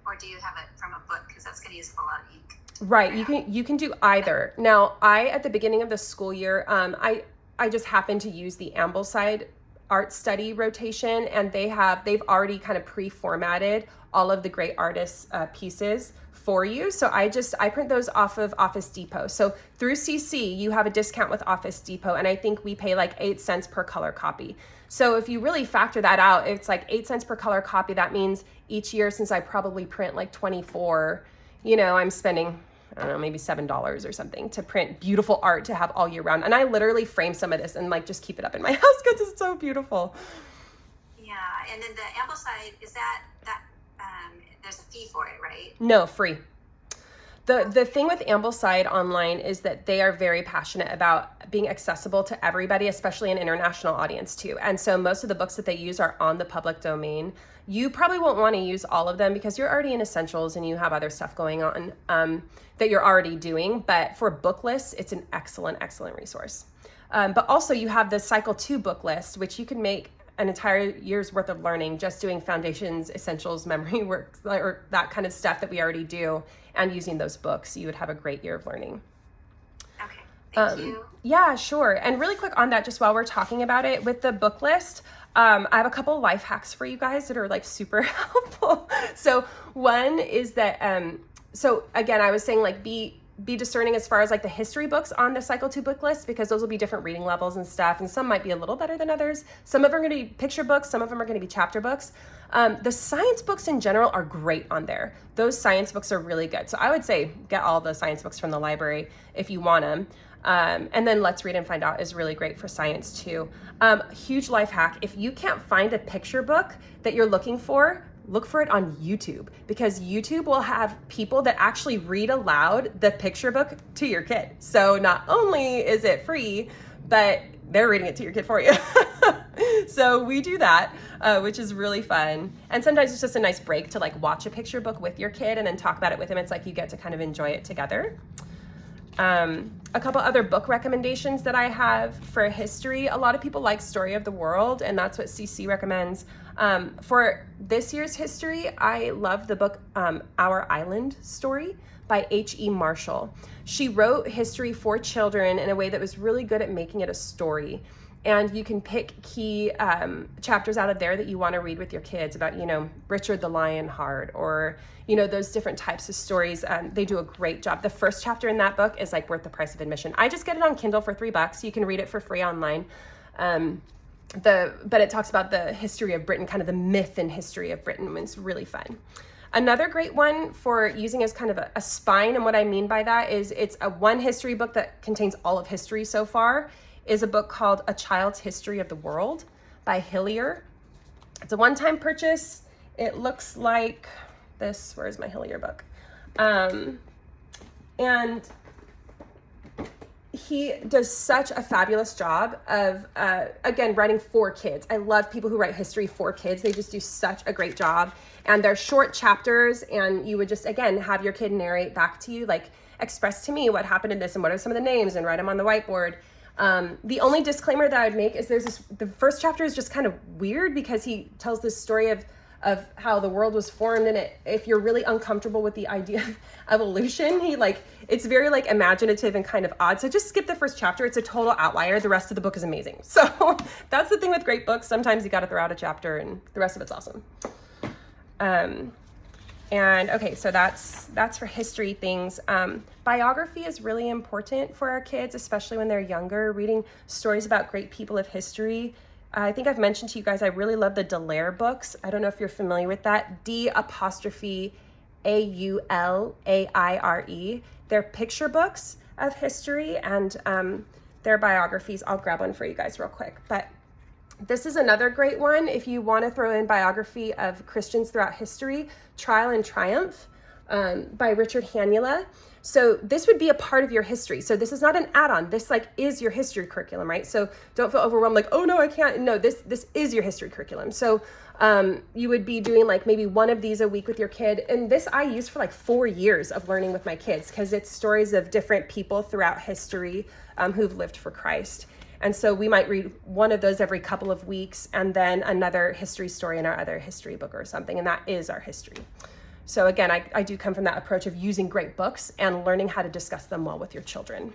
or do you have it from a book, because that's going to use a lot of ink? Right, you can do either. Now, at the beginning of the school year, I just happened to use the Ambleside art study rotation, and they've already kind of pre-formatted all of the great artists' pieces for you. So I print those off of Office Depot. So through CC, you have a discount with Office Depot, and I think we pay 8 cents per color copy. So if you really factor that out, it's 8 cents per color copy. That means each year, since I probably print 24, I'm spending, I don't know, maybe $7 or something to print beautiful art to have all year round. And I literally frame some of this and just keep it up in my house because it's so beautiful. Yeah, and then the Ambleside, is that there's a fee for it, right? No, free. The thing with Ambleside online is that they are very passionate about being accessible to everybody, especially an international audience too. And so most of the books that they use are on the public domain. You probably won't want to use all of them because you're already in Essentials and you have other stuff going on that you're already doing. But for book lists, it's an excellent, excellent resource. But also you have the Cycle 2 book list, which you can make an entire year's worth of learning just doing foundations, essentials, memory work, or that kind of stuff that we already do, and using those books. You would have a great year of learning. Okay, thank you. Yeah, sure. And really quick on that, just while we're talking about it, with the book list, I have a couple life hacks for you guys that are super helpful. So one is that, so again, I was saying be discerning as far as the history books on the Cycle 2 book list, because those will be different reading levels and stuff, and some might be a little better than others. Some of them are going to be picture books, some of them are going to be chapter books. The science books in general are great on there. Those science books are really good. So I would say get all the science books from the library if you want them. And then Let's Read and Find Out is really great for science too. Huge life hack: if you can't find a picture book that you're looking for, look for it on YouTube, because YouTube will have people that actually read aloud the picture book to your kid. So not only is it free, but they're reading it to your kid for you. So we do that, which is really fun. And sometimes it's just a nice break to watch a picture book with your kid and then talk about it with him. It's you get to kind of enjoy it together. A couple other book recommendations that I have for history. A lot of people like Story of the World, and that's what CC recommends. For this year's history, I love the book Our Island Story by H.E. Marshall. She wrote history for children in a way that was really good at making it a story. And you can pick key chapters out of there that you want to read with your kids about, Richard the Lionheart, or, those different types of stories. They do a great job. The first chapter in that book is worth the price of admission. I just get it on Kindle for $3. You can read it for free online. But it talks about the history of Britain, kind of the myth and history of Britain. It's really fun. Another great one for using as kind of a spine, and what I mean by that is it's a one history book that contains all of history so far, is a book called A Child's History of the World by Hillier. It's a one-time purchase. It looks like this. Where's my Hillier book? And he does such a fabulous job of, again, writing for kids. I love people who write history for kids. They just do such a great job. And they're short chapters, and you would just, again, have your kid narrate back to you, like, express to me what happened in this and what are some of the names, and write them on the whiteboard. The only disclaimer that I would make is the first chapter is just kind of weird because he tells this story of how the world was formed, and if you're really uncomfortable with the idea of evolution, it's very like imaginative and kind of odd. So just skip the first chapter. It's a total outlier. The rest of the book is amazing. So that's the thing with great books. Sometimes you got to throw out a chapter and the rest of it's awesome. And okay, so that's for history things. Biography is really important for our kids, especially when they're younger, reading stories about great people of history. I think I've mentioned to you guys, I really love the Dallaire books. I don't know if you're familiar with that. D''Aulaire. They're picture books of history, and they're biographies. I'll grab one for you guys real quick. But this is another great one if you want to throw in biography of Christians throughout history, Trial and Triumph by Richard Hanula. So this would be a part of your history. So this is not an add-on. This is your history curriculum, right? So don't feel overwhelmed like, oh no, I can't. No, this is your history curriculum. So you would be doing like maybe one of these a week with your kid. And this I used for like 4 years of learning with my kids because it's stories of different people throughout history who've lived for Christ. And so we might read one of those every couple of weeks and then another history story in our other history book or something. And that is our history. So again, I do come from that approach of using great books and learning how to discuss them well with your children.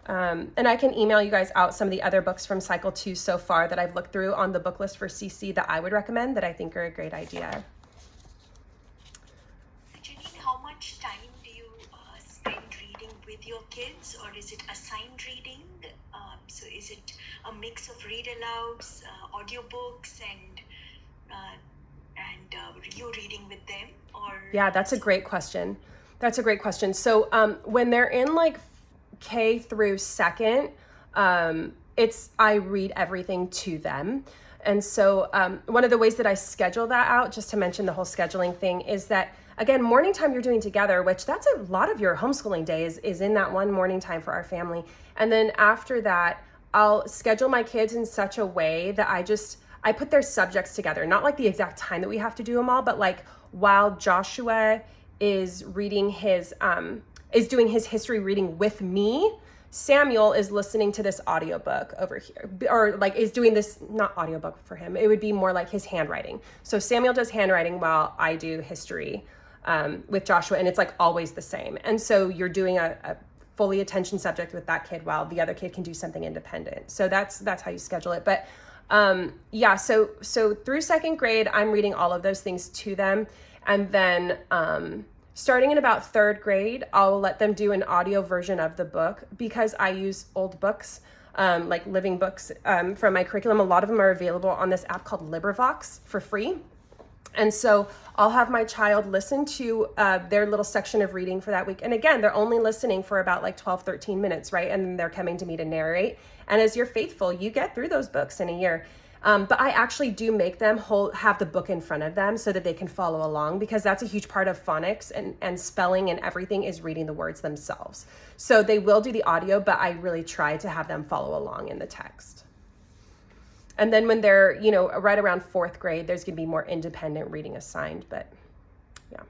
And I can email you guys out some of the other books from Cycle 2 so far that I've looked through on the book list for CC that I would recommend that I think are a great idea. Janine, how much time do you spend reading with your kids, or is it assigned reading? So is it a mix of read alouds, audiobooks, and you reading with them? Or yeah, that's a great question. So when they're in like K through second, I read everything to them. And so one of the ways that I schedule that out, just to mention the whole scheduling thing, is that again, morning time you're doing together, which that's a lot of your homeschooling day is in that one morning time for our family. And then after that, I'll schedule my kids in such a way that I put their subjects together, not like the exact time that we have to do them all, but like while Joshua is reading is doing his history reading with me, Samuel is listening to this audiobook over here, or like is doing this, not audiobook for him. It would be more like his handwriting. So Samuel does handwriting while I do history with Joshua, and it's like always the same. And so you're doing a fully attention subject with that kid while the other kid can do something independent. So that's how you schedule it. But so through second grade, I'm reading all of those things to them. And then starting in about third grade, I'll let them do an audio version of the book because I use old books, like living books from my curriculum. A lot of them are available on this app called LibriVox for free. And so I'll have my child listen to their little section of reading for that week. And again, they're only listening for about like 12, 13 minutes, right? And then they're coming to me to narrate. And as you're faithful, you get through those books in a year. But I actually do make them have the book in front of them so that they can follow along, because that's a huge part of phonics and spelling and everything is reading the words themselves. So they will do the audio, but I really try to have them follow along in the text. And then when they're, right around fourth grade, there's going to be more independent reading assigned, but yeah.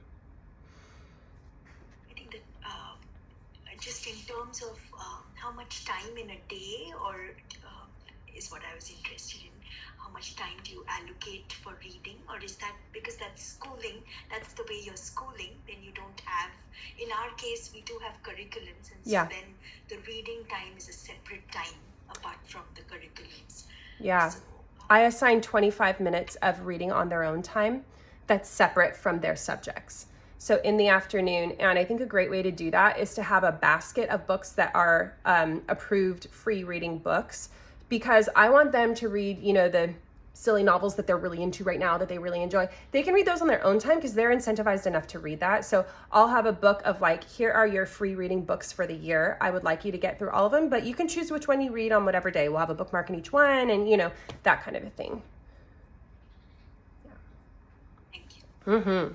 I think that just in terms of how much time in a day, or is what I was interested in. How much time do you allocate for reading, or is that because that's schooling, that's the way you're schooling, then you don't have, in our case, we do have curriculums, and so then the reading time is a separate time apart from the curriculums. Yeah. So, I assign 25 minutes of reading on their own time that's separate from their subjects. So in the afternoon, and I think a great way to do that is to have a basket of books that are approved free reading books, because I want them to read, the silly novels that they're really into right now that they really enjoy, they can read those on their own time because they're incentivized enough to read that. So I'll have a book of like, here are your free reading books for the year. I would like you to get through all of them, but you can choose which one you read on whatever day. We'll have a bookmark in each one, and you know, that kind of a thing. Yeah. Thank you.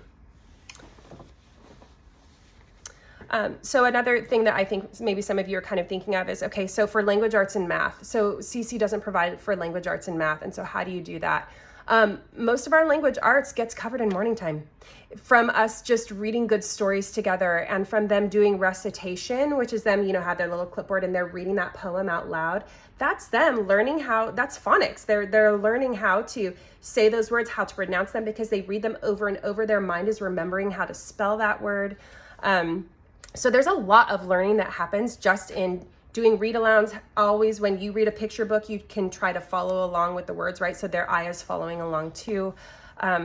So another thing that I think maybe some of you are kind of thinking of is, okay, so for language arts and math, so CC doesn't provide for language arts and math, and so how do you do that? Most of our language arts gets covered in morning time, from us just reading good stories together, and from them doing recitation, which is them, you know, have their little clipboard and they're reading that poem out loud. That's them learning how, that's phonics. They're learning how to say those words, how to pronounce them, because they read them over and over. Their mind is remembering how to spell that word. So there's a lot of learning that happens just in doing read alouds. Always when you read a picture book, you can try to follow along with the words, right? So their eye is following along too.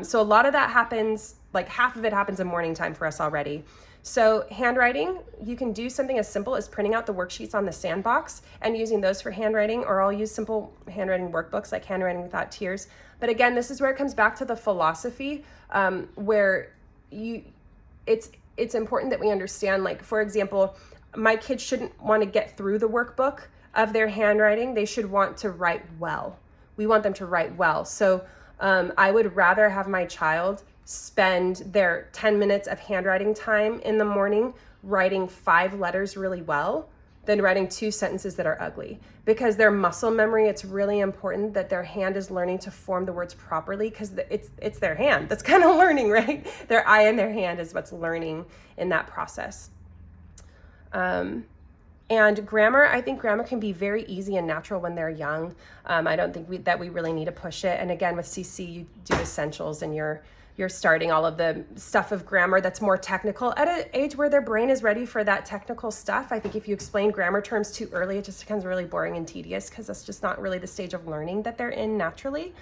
So a lot of that happens, like half of it happens in morning time for us already. So handwriting, you can do something as simple as printing out the worksheets on the Sandbox and using those for handwriting, or I'll use simple handwriting workbooks like Handwriting Without Tears. But again, this is where it comes back to the philosophy, where it's important that we understand, like, for example, my kids shouldn't want to get through the workbook of their handwriting. They should want to write well. We want them to write well. So I would rather have my child spend their 10 minutes of handwriting time in the morning writing 5 letters really well than writing 2 sentences that are ugly. Because their muscle memory, it's really important that their hand is learning to form the words properly, because it's their hand that's kind of learning, right? Their eye and their hand is what's learning in that process. And grammar, I think grammar can be very easy and natural when they're young. I don't think that we really need to push it. And again, with CC, you do essentials and you're starting all of the stuff of grammar that's more technical at an age where their brain is ready for that technical stuff. I think if you explain grammar terms too early, it just becomes really boring and tedious, because that's just not really the stage of learning that they're in naturally.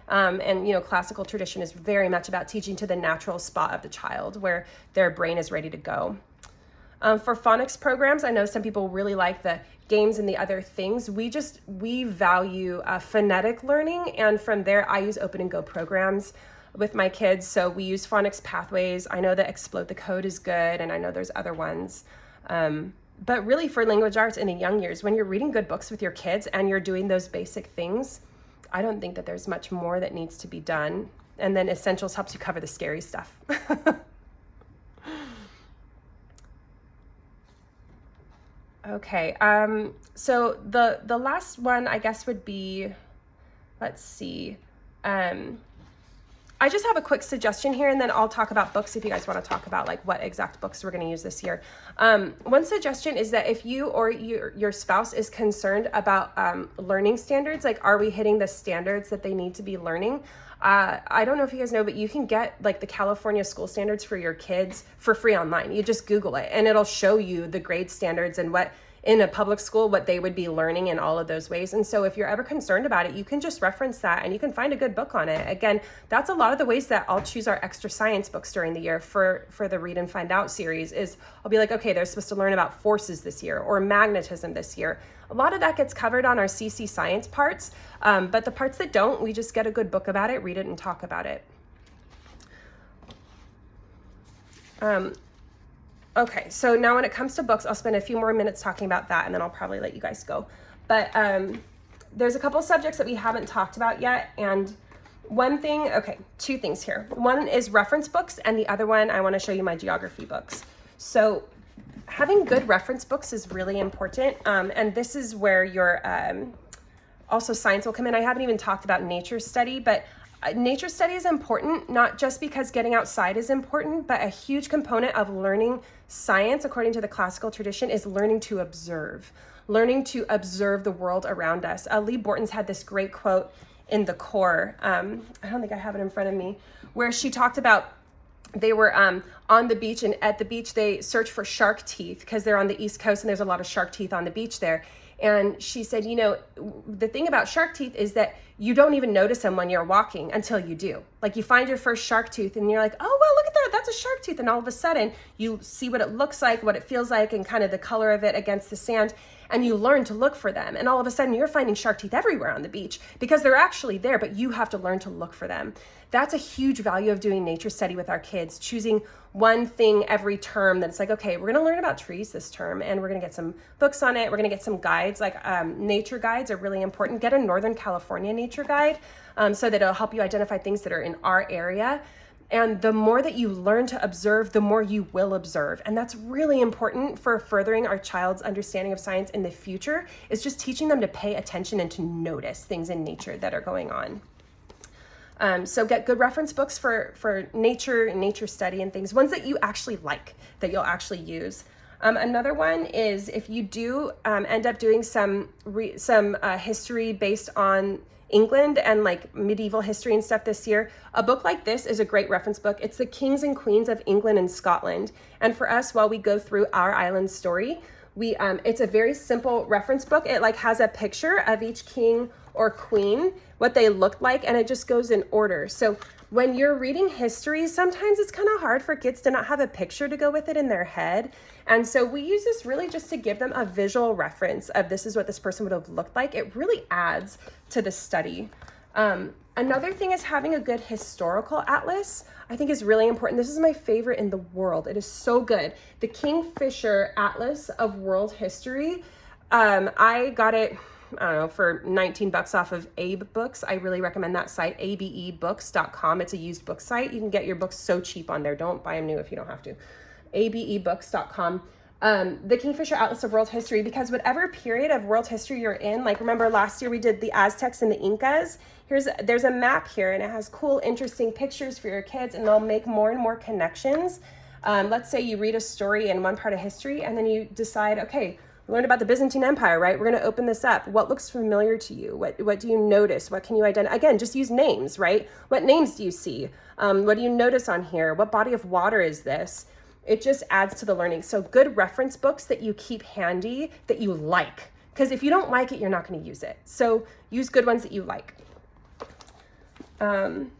And, you know, classical tradition is very much about teaching to the natural spot of the child where their brain is ready to go. For phonics programs, I know some people really like the games and the other things. We value phonetic learning, and from there I use open and go programs with my kids. So we use phonics pathways. I know that Explode the Code is good, and I know there's other ones. But really for language arts in the young years, when you're reading good books with your kids and you're doing those basic things, I don't think that there's much more that needs to be done. And then essentials helps you cover the scary stuff. Okay, so the last one I guess would be, let's see. I just have a quick suggestion here, and then I'll talk about books if you guys want to talk about like what exact books we're going to use this year. One suggestion is that if you or your spouse is concerned about learning standards, like are we hitting the standards that they need to be learning? I don't know if you guys know, but you can get like the California school standards for your kids for free online. You just Google it and it'll show you the grade standards and what in a public school, what they would be learning in all of those ways. And so if you're ever concerned about it, you can just reference that and you can find a good book on it. Again, that's a lot of the ways that I'll choose our extra science books during the year for the Read and Find Out series is I'll be like, okay, they're supposed to learn about forces this year or magnetism this year. A lot of that gets covered on our CC science parts, but the parts that don't, we just get a good book about it, read it, and talk about it. Okay, so now when it comes to books, I'll spend a few more minutes talking about that, and then I'll probably let you guys go. But there's a couple subjects that we haven't talked about yet, and one thing, okay, 2 things here. One is reference books, and the other one, I want to show you my geography books. So having good reference books is really important, and this is where your also science will come in. I haven't even talked about nature study, but nature study is important, not just because getting outside is important, but a huge component of learning science, according to the classical tradition, is learning to observe the world around us. Lee Borton's had this great quote in the core. I don't think I have it in front of me, where she talked about they were on the beach, and at the beach they search for shark teeth because they're on the East Coast and there's a lot of shark teeth on the beach there. And she said, you know, the thing about shark teeth is that you don't even notice them when you're walking until you do. Like you find your first shark tooth and you're like, oh, well, look at that. That's a shark tooth. And all of a sudden you see what it looks like, what it feels like, and kind of the color of it against the sand. and you learn to look for them. And all of a sudden you're finding shark teeth everywhere on the beach because they're actually there, but you have to learn to look for them. That's a huge value of doing nature study with our kids, choosing one thing every term that's like, okay, we're going to learn about trees this term, and we're going to get some books on it. We're going to get some guides, like nature guides are really important. Get a Northern California nature guide so that it'll help you identify things that are in our area. And the more that you learn to observe, the more you will observe. And that's really important for furthering our child's understanding of science in the future, is just teaching them to pay attention and to notice things in nature that are going on. So get good reference books for nature and nature study and things, ones that you actually like, that you'll actually use. Another one is if you do end up doing some history based on England and like medieval history and stuff this year, a book like this is a great reference book. It's the Kings and Queens of England and Scotland. And for us, while we go through our island story, it's a very simple reference book. It like has a picture of each king or queen, what they looked like, and it just goes in order. So when you're reading history, sometimes it's kind of hard for kids to not have a picture to go with it in their head. And so we use this really just to give them a visual reference of this is what this person would have looked like. It really adds to the study. Another thing is having a good historical atlas, I think is really important. This is my favorite in the world. It is so good. The Kingfisher Atlas of World History. I got it, I don't know, for $19 off of Abe Books. I really recommend that site, abebooks.com. It's a used book site. You can get your books so cheap on there. Don't buy them new if you don't have to. abebooks.com. The Kingfisher Atlas of World History, because whatever period of world history you're in, like remember last year we did the Aztecs and the Incas. There's a map here, and it has cool, interesting pictures for your kids, and they'll make more and more connections. Let's say you read a story in one part of history, and then you decide, okay, we learned about the Byzantine Empire, right? We're going to open this up. What looks familiar to you? What do you notice? What can you identify? Again, just use names, right? What names do you see? What do you notice on here? What body of water is this? It just adds to the learning. So good reference books that you keep handy, that you like. Because if you don't like it, you're not going to use it. So use good ones that you like. And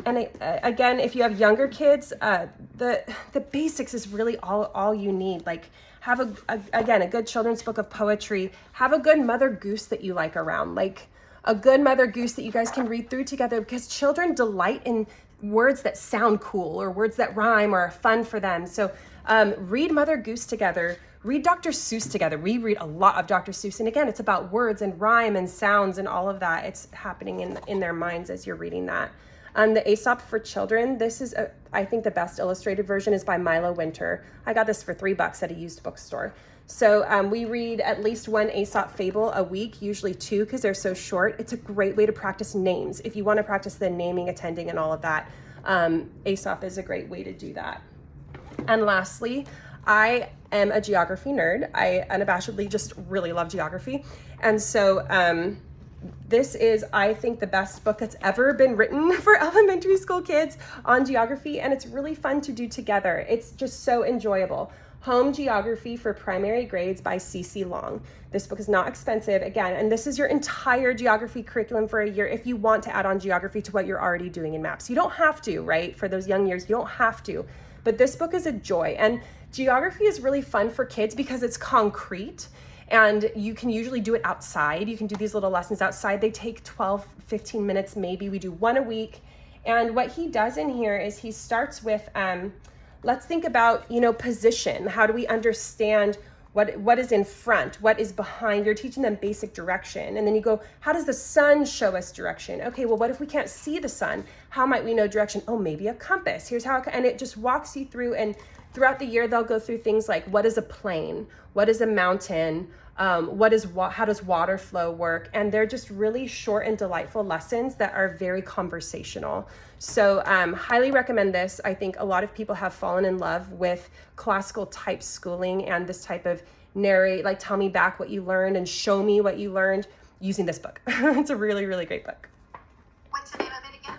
again, if you have younger kids, the basics is really all you need. Like have a good children's book of poetry. Have a good Mother Goose that you like around. Like a good Mother Goose that you guys can read through together, because children delight in words that sound cool or words that rhyme or are fun for them. So read Mother Goose together. Read Dr. Seuss together. We read a lot of Dr. Seuss. And again, it's about words and rhyme and sounds and all of that. It's happening in their minds as you're reading that. The Aesop for Children, this is, I think the best illustrated version is by Milo Winter. I got this for $3 at a used bookstore. So we read at least one Aesop fable a week, usually 2 because they're so short. It's a great way to practice names. If you want to practice the naming, attending, and all of that, Aesop is a great way to do that. And lastly, I am a geography nerd. I unabashedly just really love geography. And so this is, I think, the best book that's ever been written for elementary school kids on geography, and it's really fun to do together. It's just so enjoyable. Home Geography for Primary Grades by C.C. Long. This book is not expensive, again, and this is your entire geography curriculum for a year if you want to add on geography to what you're already doing in maps. You don't have to, right? For those young years, you don't have to. But this book is a joy, and geography is really fun for kids because it's concrete. And you can usually do it outside. You can do these little lessons outside. They take 12, 15 minutes maybe. We do one a week. And what he does in here is he starts with, let's think about, position. How do we understand what is in front? What is behind? You're teaching them basic direction. And then you go, how does the sun show us direction? Okay, well, what if we can't see the sun? How might we know direction? Oh, maybe a compass. Here's how, and it just walks you through. And throughout the year, they'll go through things like, what is a plain? What is a mountain? How does water flow work? And they're just really short and delightful lessons that are very conversational. So highly recommend this. I think a lot of people have fallen in love with classical type schooling and this type of narrate, like tell me back what you learned and show me what you learned using this book. It's a really, really great book. What's the name of it again?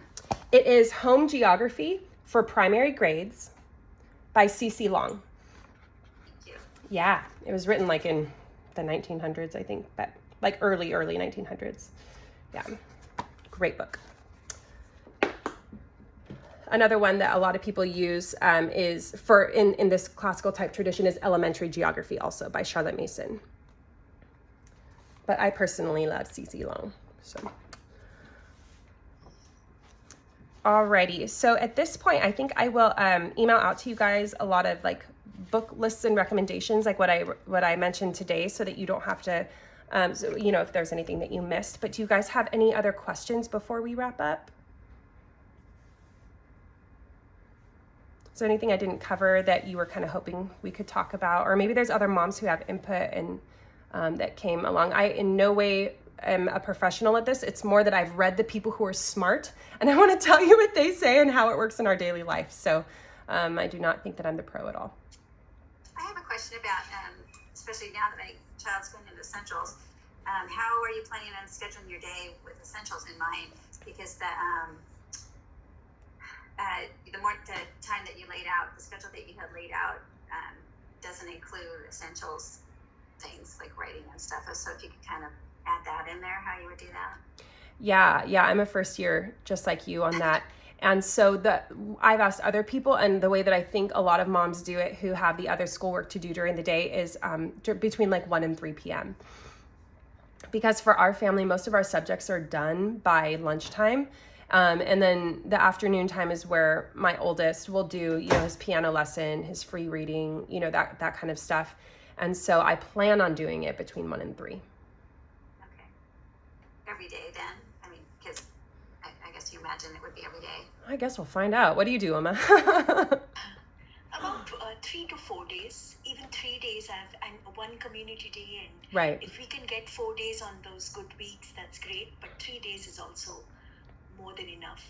It is Home Geography for Primary Grades by C.C. Long. Thank you. Yeah, it was written like in the 1900s, I think, but like early 1900s. Yeah, great book. Another one that a lot of people use is for in this classical type tradition is Elementary Geography, also by Charlotte Mason. But I personally love CC Long. So, alrighty. So at this point, I think I will email out to you guys a lot of like book lists and recommendations, like what I mentioned today, so that you don't have to, so, you know, if there's anything that you missed. But do you guys have any other questions before we wrap up? Is there anything I didn't cover that you were kind of hoping we could talk about? Or maybe there's other moms who have input and that came along. I in no way am a professional at this. It's more that I've read the people who are smart, and I want to tell you what they say and how it works in our daily life. So I do not think that I'm the pro at all. I have a question about, especially now that my child's going into essentials, how are you planning on scheduling your day with essentials in mind? Because the time that you laid out, the schedule that you had laid out, doesn't include essentials things like writing and stuff. So if you could kind of add that in there, how you would do that? Yeah, I'm a first year just like you on that. And so I've asked other people, and the way that I think a lot of moms do it who have the other schoolwork to do during the day is between like 1 and 3 p.m. Because for our family, most of our subjects are done by lunchtime. And then the afternoon time is where my oldest will do, you know, his piano lesson, his free reading, you know, that kind of stuff. And so I plan on doing it between 1 and 3. Okay. Every day then? I mean, because I guess you imagine it would be every day. I guess we'll find out. What do you do, Emma? About 3 to 4 days, even 3 days, and one community day. And right. If we can get 4 days on those good weeks, that's great. But 3 days is also more than enough.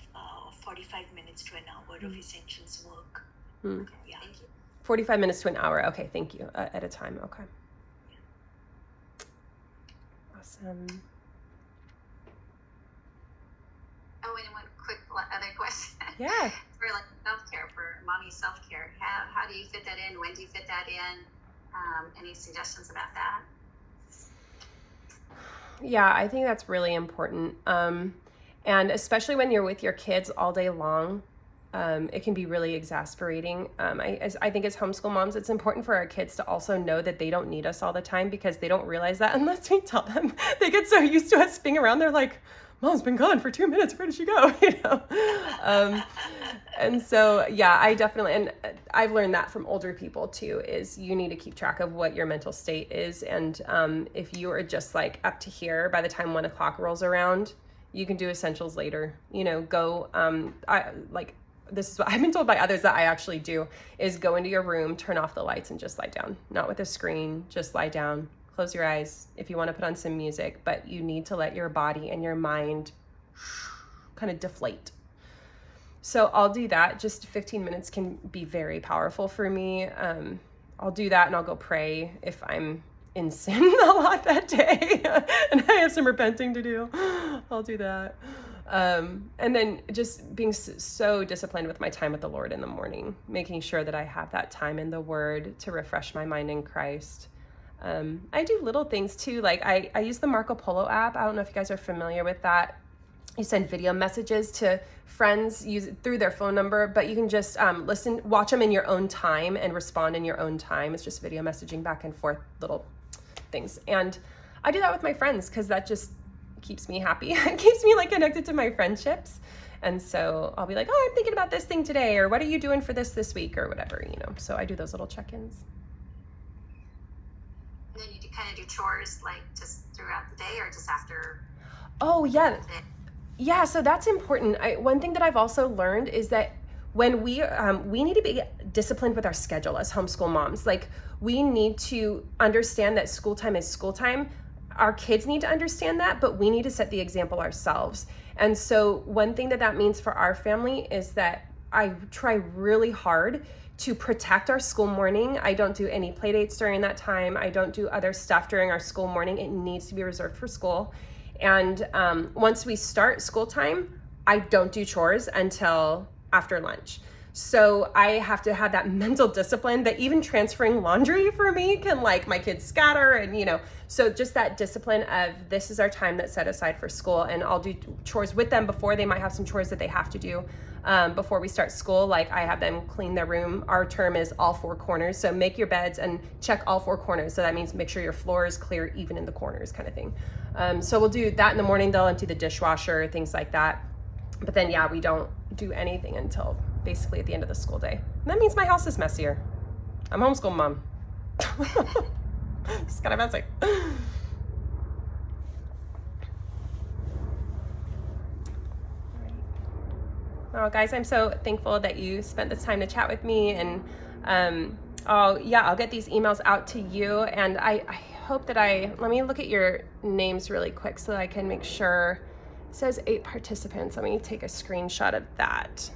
45 minutes to an hour of essentials work. Mm. Okay, yeah. Thank you. 45 minutes to an hour. Okay, thank you. At a time. Okay. Awesome. Oh, and one quick other question. Yeah. For like self-care, for mommy self-care, how do you fit that in? When do you fit that in? Any suggestions about that? Yeah, I think that's really important. And especially when you're with your kids all day long, it can be really exasperating. I think as homeschool moms, it's important for our kids to also know that they don't need us all the time, because they don't realize that unless we tell them. They get so used to us being around, they're like, Mom's been gone for 2 minutes. Where did she go? You know? And so, yeah, I definitely, and I've learned that from older people too, is you need to keep track of what your mental state is. And if you are just like up to here by the time 1 o'clock rolls around, you can do essentials later, you know, go, this is what I've been told by others that I actually do, is go into your room, turn off the lights, and just lie down. Not with a screen, just lie down, close your eyes if you want to put on some music, but you need to let your body and your mind kind of deflate. So I'll do that. Just 15 minutes can be very powerful for me. I'll do that, and I'll go pray if I'm in sin a lot that day and I have some repenting to do. I'll do that. And then just being so disciplined with my time with the Lord in the morning, making sure that I have that time in the Word to refresh my mind in Christ. I do little things too. Like I use the Marco Polo app. I don't know if you guys are familiar with that. You send video messages to friends, use it through their phone number, but you can just watch them in your own time and respond in your own time. It's just video messaging back and forth, little things. And I do that with my friends because that just keeps me happy. It keeps me like connected to my friendships. And so I'll be like, oh, I'm thinking about this thing today, or what are you doing for this week, or whatever, you know. So I do those little check-ins. And then you kind of do chores like just throughout the day, or just after? Oh, yeah. Yeah, so that's important. One thing that I've also learned is that when we need to be disciplined with our schedule as homeschool moms. Like, we need to understand that school time is school time. Our kids need to understand that, but we need to set the example ourselves. And so one thing that means for our family is that I try really hard to protect our school morning. I don't do any play dates during that time. I don't do other stuff during our school morning. It needs to be reserved for school. And once we start school time, I don't do chores until after lunch. So I have to have that mental discipline that even transferring laundry for me can, like, my kids scatter and, you know, so just that discipline of this is our time that's set aside for school, and I'll do chores with them before. They might have some chores that they have to do. before we start school. Like I have them clean their room. Our term is all 4 corners. So make your beds and check all 4 corners. So that means make sure your floor is clear even in the corners kind of thing. So we'll do that in the morning. They'll empty the dishwasher, things like that. But then, yeah, we don't do anything until basically at the end of the school day. And that means my house is messier. I'm homeschool mom. It's kind of messy. Oh, guys, I'm so thankful that you spent this time to chat with me. And I'll get these emails out to you. And I hope that let me look at your names really quick so that I can make sure. It says 8 participants. Let me take a screenshot of that.